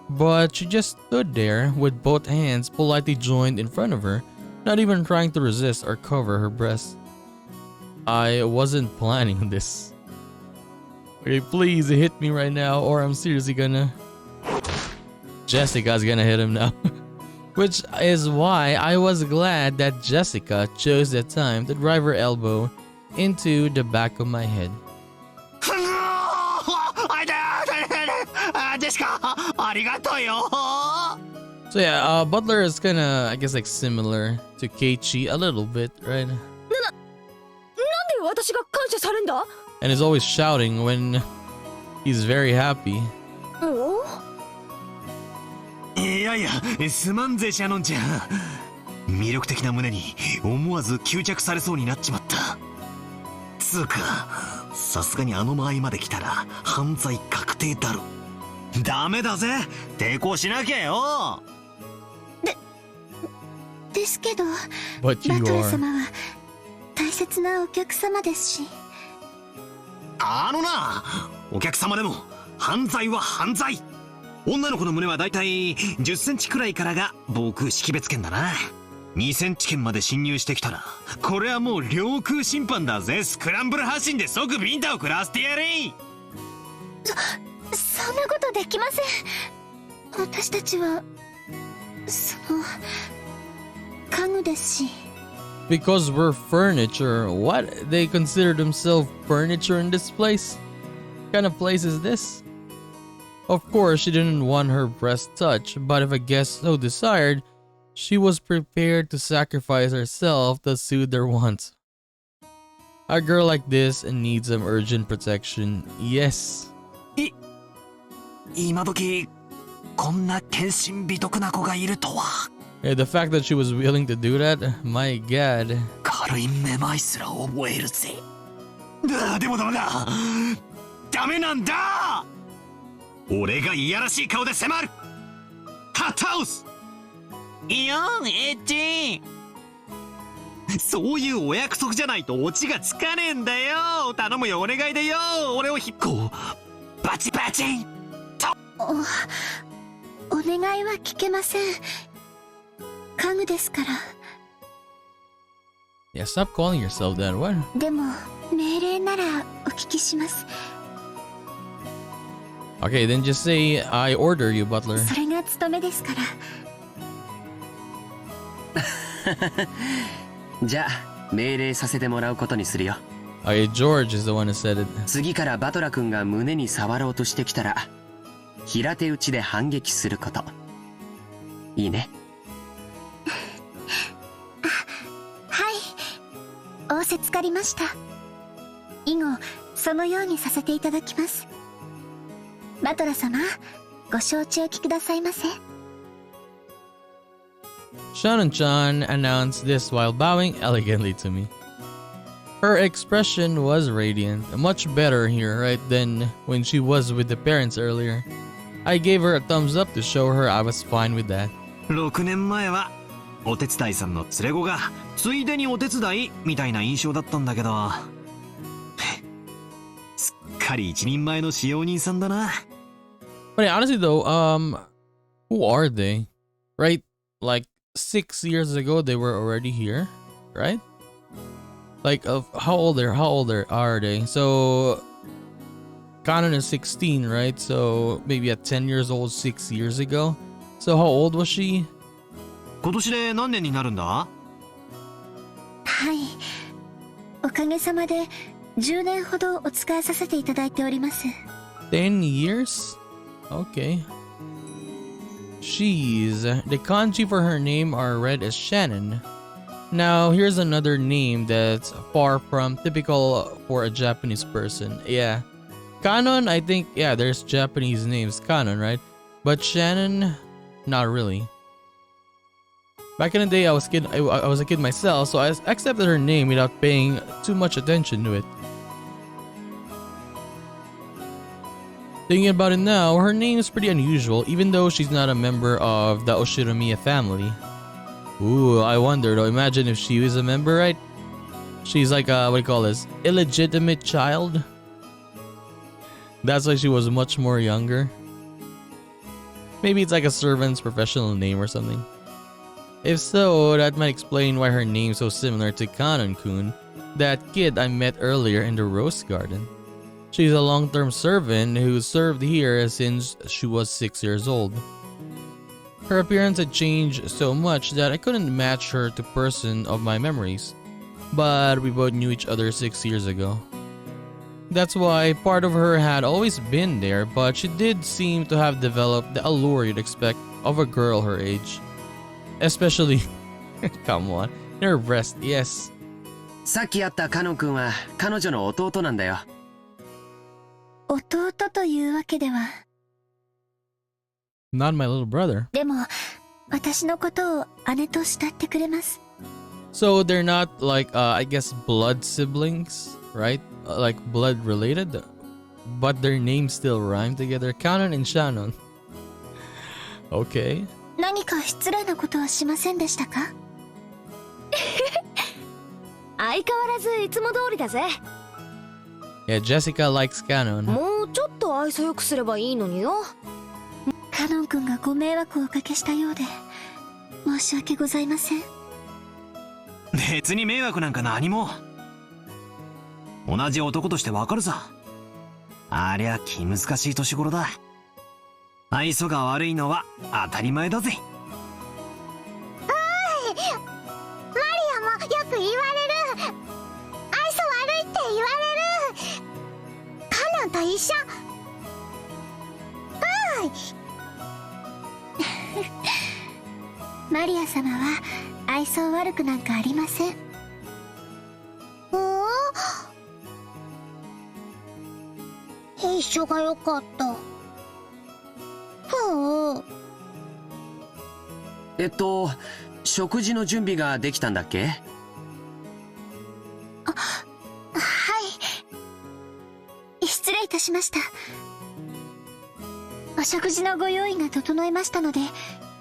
But she just stood there with both hands politely joined in front of her, not even trying to resist or cover her breasts. I wasn't planning this. Okay, please hit me right now or I'm seriously gonna... Jessica's gonna hit him now. Which is why I was glad that Jessica chose that time to drive her elbow into the back of my head. So yeah, Butler is kinda, I guess, like similar to Keiichi a little bit, right? And is always shouting when he's very happy. いやいや、すまんぜシャノンちゃん。魅力的な胸に思わず吸着されそうになっちまった。つうか、さすがにあの間合いまで来たら犯罪確定だろ。ダメだぜ、抵抗しなきゃよ。ですけど、バトラ様は大切なお客様ですし。あのな、お客様でも犯罪は犯罪。女の子の胸はだいたい10センチくらいからが防空識別圏だな。2センチ圏まで侵入してきたら、これはもう領空侵犯だぜ。スクランブル発進で即ビンタを食らわせてやれ。そんなことできません。私たちは家具ですし。 Because we're furniture. What? They consider themselves furniture in this place? What kind of place is this? Of course, she didn't want her breast touched, but if a guest so desired, she was prepared to sacrifice herself to soothe their wants. A girl like this needs some urgent protection. Yes. 今時こんな献身美徳な子がいるとは。 Yeah, the fact that she was willing to do that, my god. 軽いめまいすら覚えるぜ。でもダメだ。ダメなんだ。俺がいやらしい顔で迫る。ハッタウス。いやん、エッチ。そういうお約束じゃないとオチがつかねえんだよ。頼むよ、お願いだよ。俺をこうバチバチンと。お願いは聞けません。家具ですから。Yeah, stop calling yourself that. What? でも命令ならお聞きします。 Okay, then just say, I order you, butler. それが務めですから。じゃあ命令させてもらうことにするよ。Okay, George is the one who said it. 次からバトラ君が胸に触ろうとしてきたら、平手打ちで反撃すること。いいね。はい、仰せつかりました。以後そのようにさせていただきます。バトラ様、ご承知おきくださいませ。 Shannon-chan announced this while bowing elegantly to me. Her expression was radiant, much better here, right, than when she was with the parents earlier. I gave her a thumbs up to show her I was fine with that. 6年前はお手伝いさんの連れ子がついでにお手伝いみたいな印象だったんだけど、すっかり一人前の使用人さんだな。 But yeah, honestly though, who are they? Right? Like 6 years ago they were already here, right? Like how old are they? So Kanon is 16, right? So maybe at 10 years old 6 years ago. So how old was she? 今年で何年になるんだ？はい、おかげさまで10年ほどお使いさせていただいております。 10 years? Okay. She's the kanji for her name are read as Shannon. Now here's another name that's far from typical for a Japanese person. Yeah, Kanon, I think, yeah, there's Japanese names Kanon, right? But Shannon, not really. Back in the day, I was a kid myself, so I accepted her name without paying too much attention to it. Thinking about it now, her name is pretty unusual, even though she's not a member of the Oshinomiya family. Ooh, I wonder though, imagine if she was a member, right? She's like a, what do you call this, illegitimate child? That's why she was much more younger. Maybe it's like a servant's professional name or something. If so, that might explain why her name's so similar to Kanon-kun, that kid I met earlier in the Rose Garden. She's a long-term servant who served here since she was 6 years old. Her appearance had changed so much that I couldn't match her to person of my memories, but we both knew each other 6 years ago. That's why part of her had always been there, but she did seem to have developed the allure you'd expect of a girl her age. Especially, come on, in her breast, yes. さっき会ったカノン君は彼女の弟なんだよ。弟というわけでは。Not my little brother. でも私のことを姉と慕ってくれます。 So they're not like, I guess, blood siblings, right? Like blood related, but their names still rhyme together. Kanon and Shannon. Okay. 何か失礼なことはしませんでしたか？相変わらずいつも通りだぜ。Yeah, Jessica likes Kanon. もうちょっと愛想よくすればいいのによ。カノン君がご迷惑をおかけしたようで申し訳ございません。別に迷惑なんか何も。同じ男としてわかるさ。ありゃ気難しい年頃だ。愛想が悪いのは当たり前だぜ。マリアもよく言われる。愛想悪いって言われる。カノンと一緒。マリア様は愛想悪くなんかありません。一緒がよかった。食事の準備ができたんだっけ？はい。失礼いたしました。お食事のご用意が整いましたので、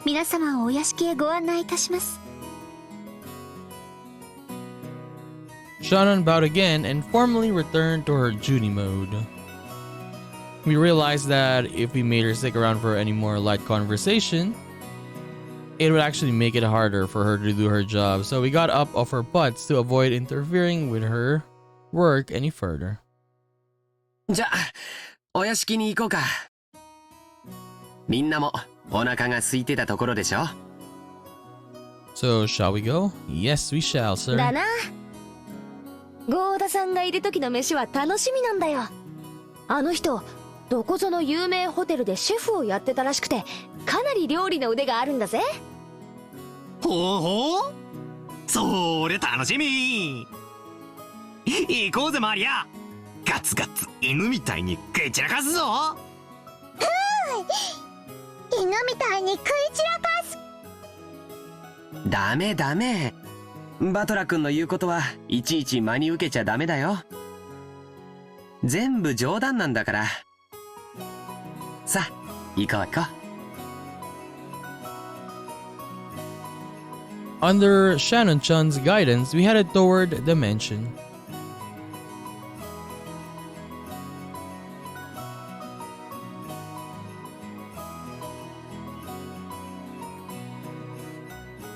皆様をお屋敷へご案内いたします。Shannon bowed again and formally returned to her Judy mode. We realized that if we made her stick around for any more light conversation, it would actually make it harder for her to do her job, so we got up off our butts to avoid interfering with her work any further. じゃあ、お屋敷に行こうか。みんなもお腹が空いてたところでしょ？ So, shall we go? Yes, we shall, sir. だな。ゴーダさんがいる時の飯は楽しみなんだよ。あの人、どこぞの有名ホテルでシェフをやってたらしくて、かなり料理の腕があるんだぜ。ほうほう、それ楽しみ。行こうぜマリア。ガツガツ犬みたいに食い散らかすぞ。犬みたいに食い散らかす。ダメダメ。バトラ君の言うことはいちいち真に受けちゃダメだよ。全部冗談なんだから。さあ、行こう行こう。Under Shannon-chan's guidance, we headed toward the mansion.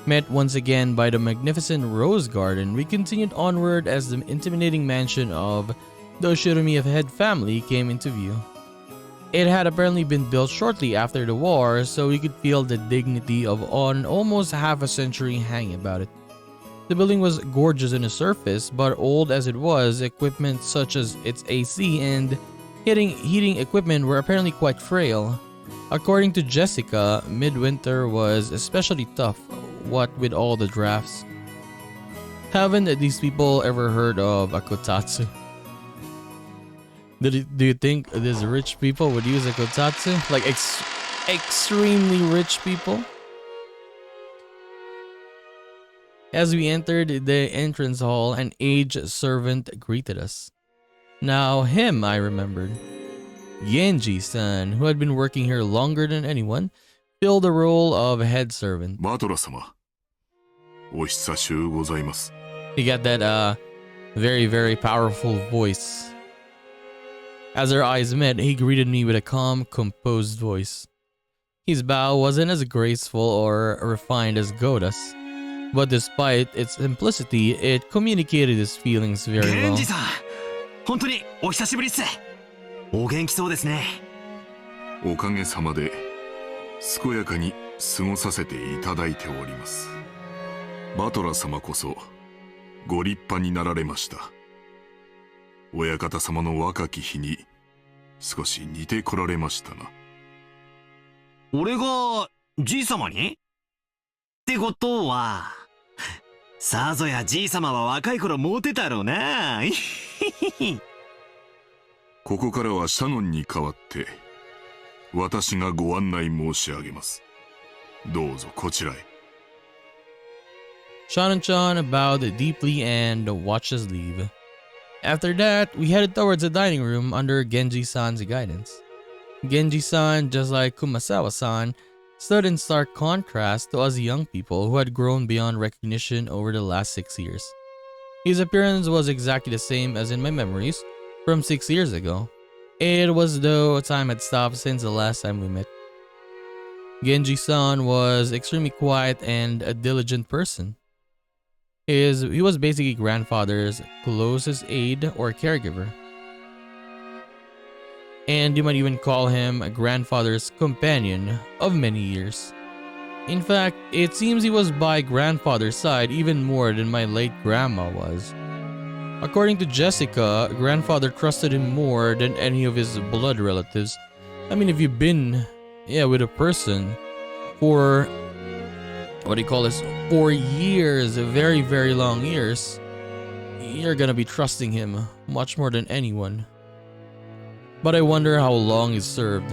Met once again by the magnificent rose garden, we continued onward as the intimidating mansion of the Oshiromi head family came into view. It had apparently been built shortly after the war, so we could feel the dignity of an almost half a century hanging about it. The building was gorgeous on the surface, but old as it was, equipment such as its AC and heating equipment were apparently quite frail. According to Jessica, midwinter was especially tough, what with all the drafts. Haven't these people ever heard of a kotatsu? Do you think these rich people would use a kotatsu? Like extremely rich people? As we entered the entrance hall, an aged servant greeted us. Now him I remembered. Genji-san, who had been working here longer than anyone, filled the role of head servant. バトラ様、お久しゅうございます。 He got that very, very powerful voice. As our eyes met, he greeted me with a calm, composed voice. His bow wasn't as graceful or refined as Goda's, but despite its simplicity, it communicated his feelings very well. ゲンジさん、本当にお久しぶりっす。お元気そうですね。おかげさまで健やかに過ごさせていただいております。バトラ様こそご立派になられました。親方様の若き日に少し似てこられましたな。俺がじい様に？ってことは、さぞやじい様は若い頃モテたろうな。ここからはシャノンに代わって私がご案内申し上げます。どうぞこちらへ。Shannon-chan bowed deeply and watched us leave. After that, we headed towards the dining room under Genji-san's guidance. Genji-san, just like Kumasawa-san, stood in stark contrast to us young people who had grown beyond recognition over the last 6 years. His appearance was exactly the same as in my memories from 6 years ago. It was as though time had stopped since the last time we met. Genji-san was extremely quiet and a diligent person. He was basically grandfather's closest aide or caregiver. And you might even call him a grandfather's companion of many years. In fact, it seems he was by grandfather's side even more than my late grandma was. According to Jessica, grandfather trusted him more than any of his blood relatives. I mean, if you've been with a person for, what do you call this, for years, very, very long years, you're gonna be trusting him much more than anyone. But I wonder how long he served.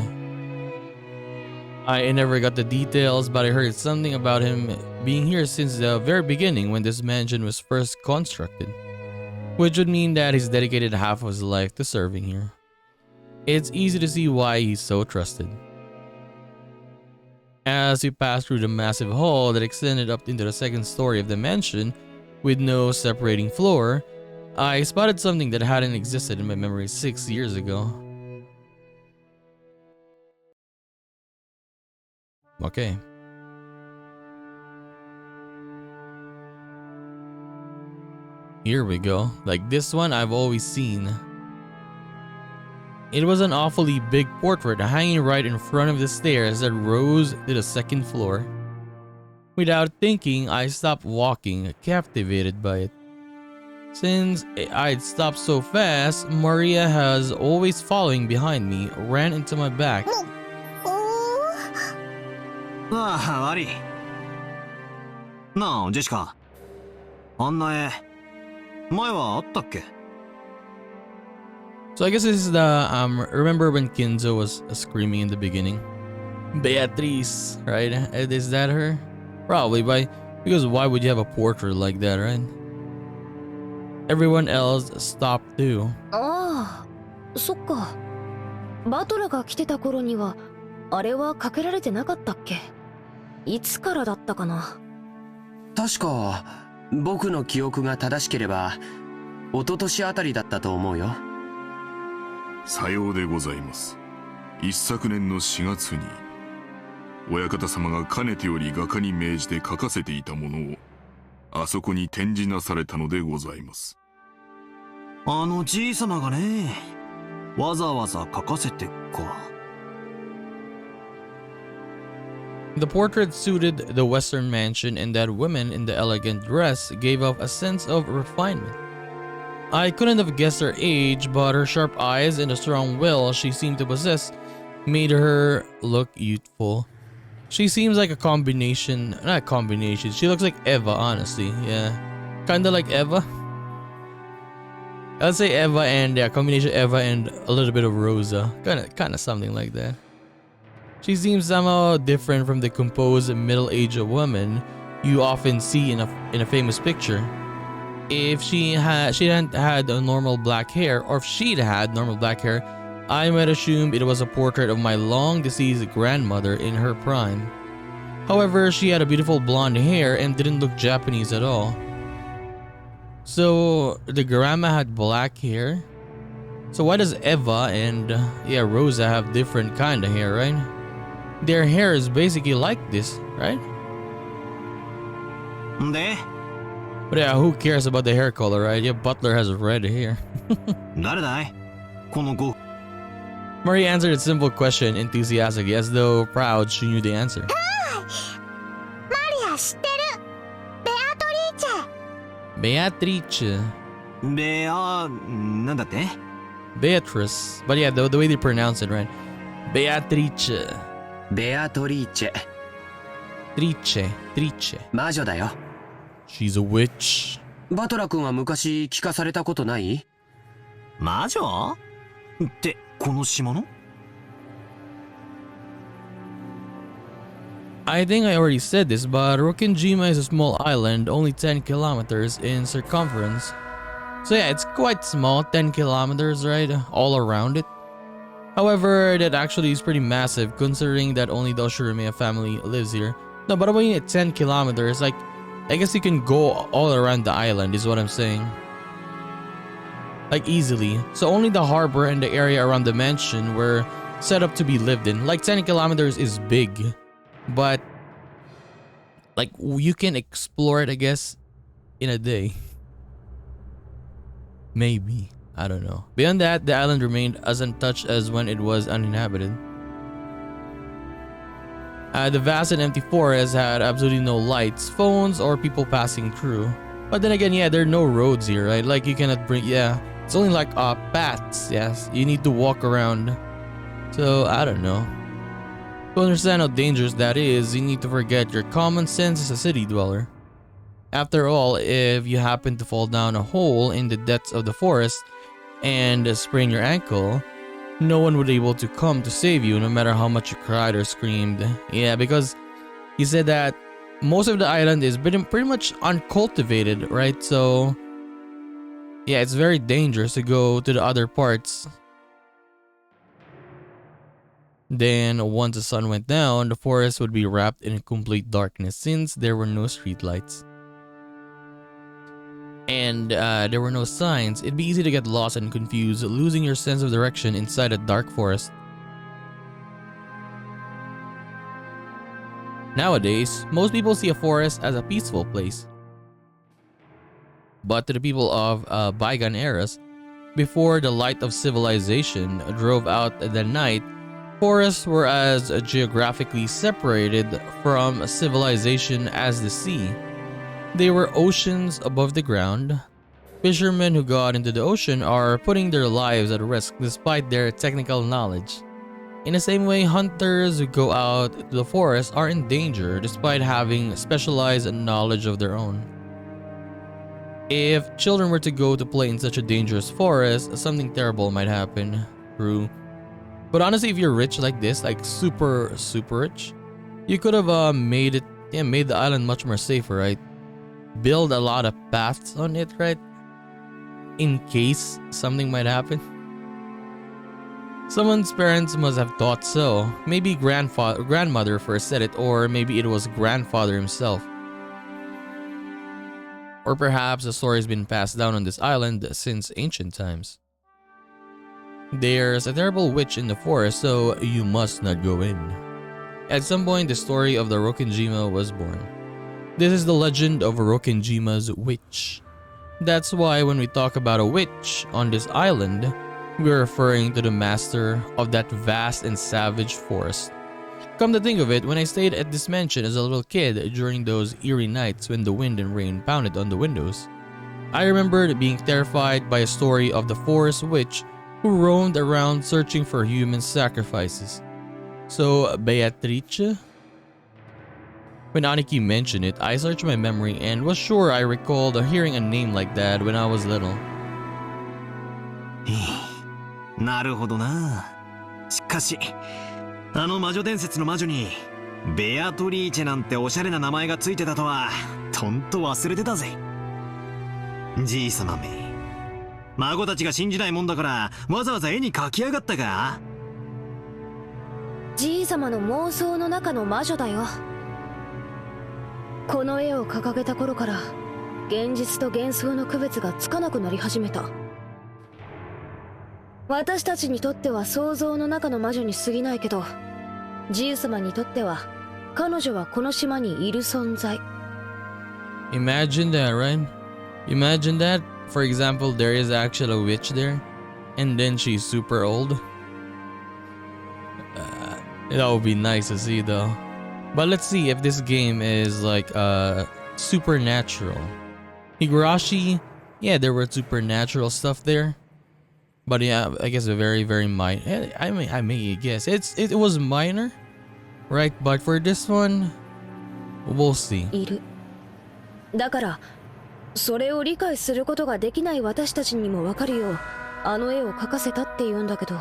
I never got the details, but I heard something about him being here since the very beginning when this mansion was first constructed, which would mean that he's dedicated half of his life to serving here. It's easy to see why he's so trusted. As we passed through the massive hall that extended up into the second story of the mansion with no separating floor, I spotted something that hadn't existed in my memory 6 years ago. Okay. Here we go. Like this one I've always seen. It was an awfully big portrait hanging right in front of the stairs that rose to the second floor. Without thinking, I stopped walking, captivated by it. Since I'd stopped so fast, Maria, has always following behind me, ran into my back. ああ、悪い。なあ、ジェシカ。あんな絵、前はあったっけ? So I guess this is the, remember when Kinzo was screaming in the beginning? Beatrice, right? Is that her? Probably, because why would you have a portrait like that, right? Everyone else stopped too. ああ、そっか。バトラが来てた頃には、あれはかけられてなかったっけ？いつからだったかな。確か僕の記憶が正しければ一昨年あたりだったと思うよ。さようでございます。一昨年の4月に親方様がかねてより画家に命じて描かせていたものをあそこに展示なされたのでございます。あのじいさまがね、わざわざ描かせてか。The portrait suited the Western mansion, and that woman in the elegant dress gave off a sense of refinement. I couldn't have guessed her age, but her sharp eyes and the strong will she seemed to possess made her look youthful. She seems like a combination, not a combination, she looks like Eva, honestly, yeah. Kinda like Eva. I'd say Eva and, yeah, combination Eva and a little bit of Rosa. Kinda something like that. She seems somehow different from the composed middle-aged woman you often see in a famous picture. If she hadn't had normal black hair, or if she'd had normal black hair, I might assume it was a portrait of my long-deceased grandmother in her prime. However, she had a beautiful blonde hair and didn't look Japanese at all. So, the grandma had black hair? So why does Eva and, Rosa have different kind of hair, right? Their hair is basically like this, right? But yeah, who cares about the hair color, right? Yeah, Butler has red hair. Marie answered a simple question enthusiastically, as though proud she knew the answer. Maria, 知ってる。Beatrice.なんだって? Beatrice. But yeah, the way they pronounce it, right? Beatrice. Beatrice. Trice. 魔女だよ。She's a witch. バトラ君は昔聞かされたことない？魔女？ってこの島の？ I think I already said this, but ROKKENJIMA is a small island, only 10 kilometers in circumference. So yeah, it's quite small, 10 kilometers, right? All around it. However, that actually is pretty massive considering that only the Oshirumiya family lives here. No, but when it's 10 kilometers, like, I guess you can go all around the island is what I'm saying. Like easily. So only the harbor and the area around the mansion were set up to be lived in. Like 10 kilometers is big, but like you can explore it, I guess, in a day. Maybe. I don't know. Beyond that, the island remained as untouched as when it was uninhabited. The vast and empty forest had absolutely no lights, phones, or people passing through. But then again, yeah, there are no roads here, right? Like you cannot bring, yeah, it's only like paths, yes. You need to walk around. So, I don't know. To understand how dangerous that is, you need to forget your common sense as a city dweller. After all, if you happen to fall down a hole in the depths of the forest and sprain your ankle, no one would be able to come to save you no matter how much you cried or screamed. Yeah, because he said that most of the island is pretty much uncultivated, right? So, yeah, it's very dangerous to go to the other parts. Then, once the sun went down, the forest would be wrapped in complete darkness since there were no streetlights. And there were no signs. It'd be easy to get lost and confused, losing your sense of direction inside a dark forest. Nowadays, most people see a forest as a peaceful place. But to the people of bygone eras, before the light of civilization drove out the night, forests were as geographically separated from civilization as the sea. They were oceans above the ground. Fishermen who go out into the ocean are putting their lives at risk despite their technical knowledge. In the same way, hunters who go out to the forest are in danger despite having specialized knowledge of their own. If children were to go to play in such a dangerous forest, something terrible might happen. True. But honestly, if you're rich like this, like super rich, you could have made the island much more safer, right? Build a lot of paths on it, right? In case something might happen. Someone's parents must have thought so. Maybe grandmother first said it, or maybe it was grandfather himself. Or perhaps the story has been passed down on this island since ancient times. There's a terrible witch in the forest, so you must not go in. At some point, the story of the ROKKENJIMA was born. This is the legend of ROKKENJIMA'S witch. That's why when we talk about a witch on this island, we're referring to the master of that vast and savage forest. Come to think of it, when I stayed at this mansion as a little kid during those eerie nights when the wind and rain pounded on the windows, I remembered being terrified by a story of the forest witch who roamed around searching for human sacrifices. So, Beatrice? When Aniki mentioned it, I searched my memory and was sure I recalled hearing a name like that when I was little. なるほどな。しかし、あの魔女伝説の魔女にベアトリーチェなんておしゃれな名前がついてたとはとんと忘れてたぜ。じいさまめ、孫たちが信じないもんだからわざわざ絵に描きやがったか。じいさまの妄想の中の魔女だよ。この絵を掲げた頃から現実と幻想の区別がつかなくなり始めた。私たちにとっては想像の中の魔女に過ぎないけど、じいさまにとっては彼女はこの島にいる存在。Imagine that, right? Imagine that, for example, there is actually a witch there, and then she's super old. That would be nice to see though. But let's see if this game is like supernatural. Higurashi, yeah, there were supernatural stuff there. But yeah, I guess a very minor. I may guess it was minor, right? But for this one, we'll see. いる。だからそれを理解することができない私たちにもわかるようあの絵を描かせたって言うんだけど、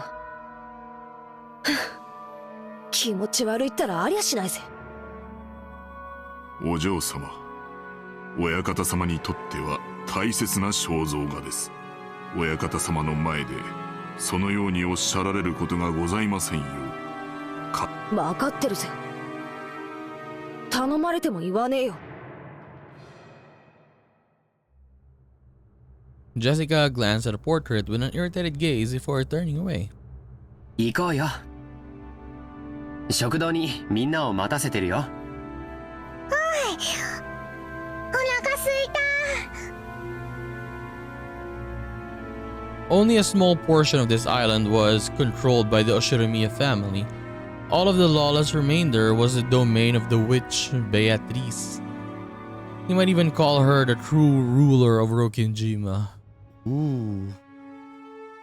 気持ち悪いったらありゃしないぜ。お嬢様、親方様にとっては大切な肖像画です。親方様の前でそのようにおっしゃられることがございませんよ。分かってるぜ。頼まれても言わねえよ。Jessica glanced at the portrait with an irritated gaze before turning away. 行こうよ。食堂にみんなを待たせてるよ。おい、お腹すいた。Only a small portion of this island was controlled by the Oshiromiya family. All of the lawless remainder was the domain of the witch Beatrice. You might even call her the true ruler of Rokkenjima. Ooh.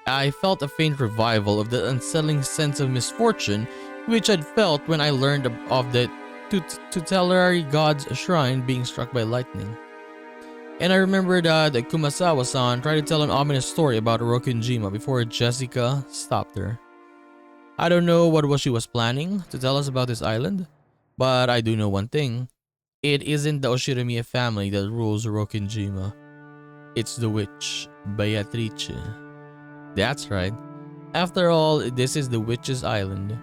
I felt a faint revival of the unsettling sense of misfortune which I'd felt when I learned of the tutelary god's shrine being struck by lightning. And I remembered that Kumasawa-san tried to tell an ominous story about Rokkenjima before Jessica stopped her. I don't know what she was planning to tell us about this island, but I do know one thing. It isn't the Oshiromiya family that rules Rokkenjima. It's the witch, Beatrice. That's right. After all, this is the witch's island.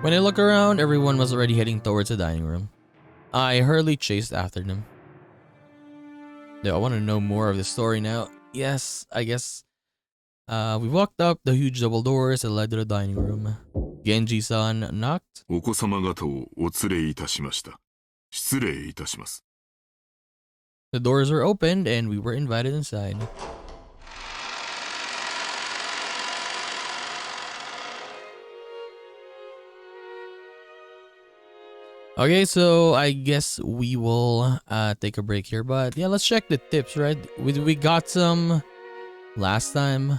When I look around, everyone was already heading towards the dining room. I hurriedly chased after them. Do I want to know more of the story now? Yes, I guess. We walked up the huge double doors that led to the dining room. Genji-san knocked. お子様方をお連れいたしました。失礼いたします。 The doors were opened and we were invited inside. Okay, so I guess we will take a break here, but yeah, let's check the tips, right? We got some last time.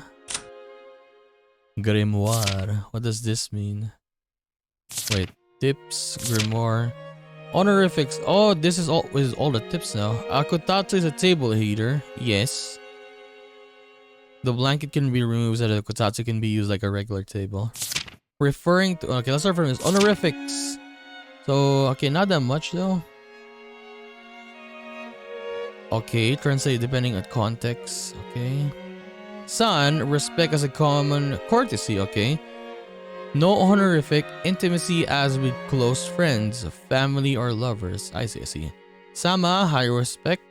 Grimoire. What does this mean? Wait, tips, grimoire, honorifics. Oh, this is all the tips now. Kotatsu is a table heater. Yes. The blanket can be removed so that the kotatsu can be used like a regular table. Referring to, okay, let's start from this. Honorifics. So, okay, not that much though. Okay, translate depending on context. Okay. San, respect as a common courtesy. Okay. No honorific, intimacy as with close friends, family, or lovers. I see. Sama, high respect.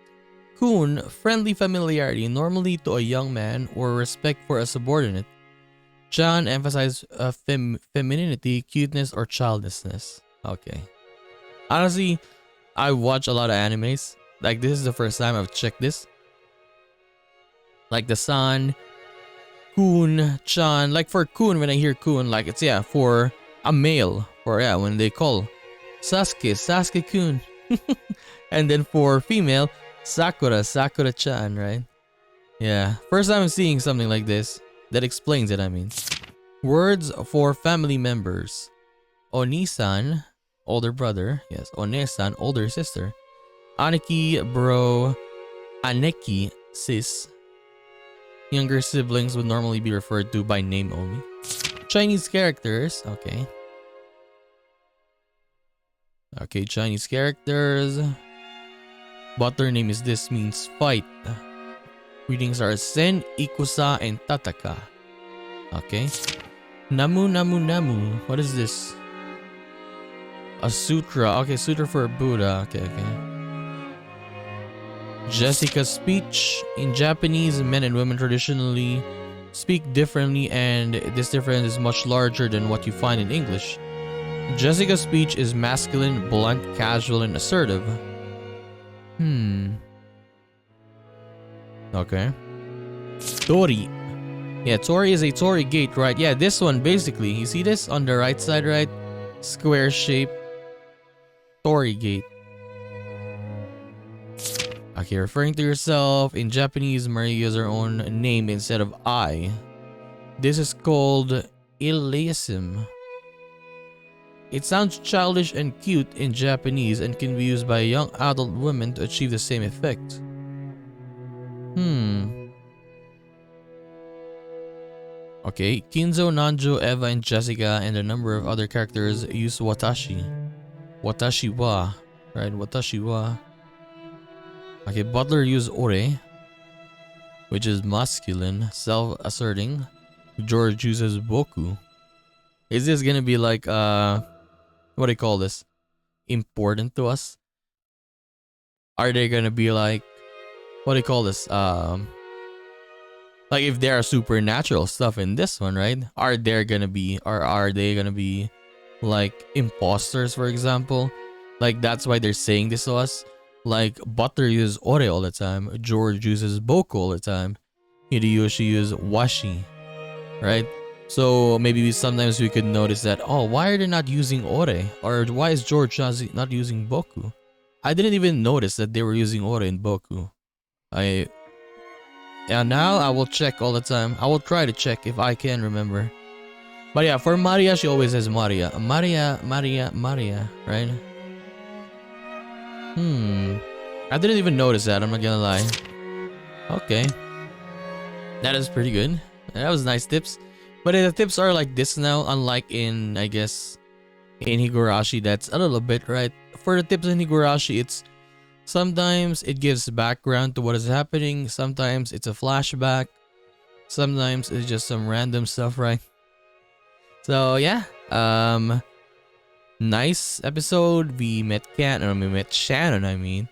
Kun, friendly familiarity, normally to a young man, or respect for a subordinate. Chan, emphasize femininity, cuteness, or childishness. Okay. Honestly, I watch a lot of animes. Like, this is the first time I've checked this. Like the San, Kun, Chan. Like for Kun, when I hear Kun, like it's for a male. Or when they call Sasuke Kun. And then for female, Sakura Chan, right? Yeah. First time I'm seeing something like this. That explains it, I mean. Words for family members. Oni-san, older brother. Yes, One-san, older sister. Aniki, bro. Aneki, sis. Younger siblings would normally be referred to by name only. Chinese characters. Okay. Okay, Chinese characters. Butler name is this means fight. Readings are Sen, Ikusa, and Tataka. Okay. Namu. What is this? A sutra. Okay, sutra for a Buddha. Okay. Jessica's speech. In Japanese, men and women traditionally speak differently, and this difference is much larger than what you find in English. Jessica's speech is masculine, blunt, casual, and assertive. Okay. Tori. Yeah, Tori is a Tori gate, right? Yeah, this one basically. You see this on the right side, right? Square shape. Tori gate. Okay, referring to yourself. In Japanese, Maria uses her own name instead of I. This is called Iliasim. It sounds childish and cute in Japanese and can be used by young adult women to achieve the same effect. Okay, Kinzo, Nanjo, Eva, and Jessica, and a number of other characters use watashi. Watashi wa. Right, watashi wa. Okay, Butler use ore, which is masculine, self-asserting. George uses boku. Is this gonna be like, what do you call this? Important to us? Are they gonna be like, what do you call this? Like if there are supernatural stuff in this one, right? Are they gonna be like imposters, for example? Like that's why they're saying this to us. Like Butter uses ore all the time, George uses boku all the time, Hideyoshi uses washi, right? So maybe sometimes we could notice that, oh, why are they not using ore? Or why is George not using boku? I didn't even notice that they were using ore in boku. Yeah, now I will check all the time. I will try to check if I can remember. But yeah, for Maria, she always says Maria. Maria, right? I didn't even notice that, I'm not gonna lie. Okay. That is pretty good. That was nice tips. But the tips are like this now, unlike in, I guess, in Higurashi, that's a little bit, right? For the tips in Higurashi, it's sometimes it gives background to what is happening. Sometimes it's a flashback. Sometimes it's just some random stuff, right? So yeah, nice episode. We met Shannon, I mean.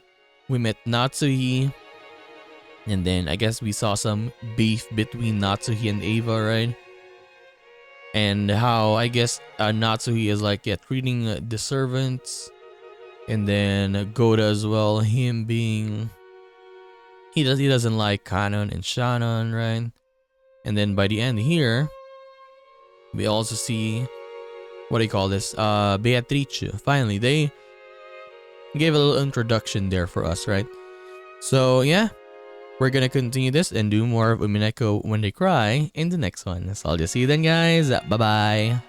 We met Natsuhi. And then I guess we saw some beef between Natsuhi and Ava, right? And how I guess Natsuhi is like, yeah, treating the servants. And then Goda as well, him being, he doesn't like Kanon and Shannon, right? And then by the end here, we also see, what do you call this? Beatrice. Finally, they gave a little introduction there for us, right? So yeah, we're gonna continue this and do more of Umineko When They Cry in the next one. So I'll just see you then, guys. Bye bye.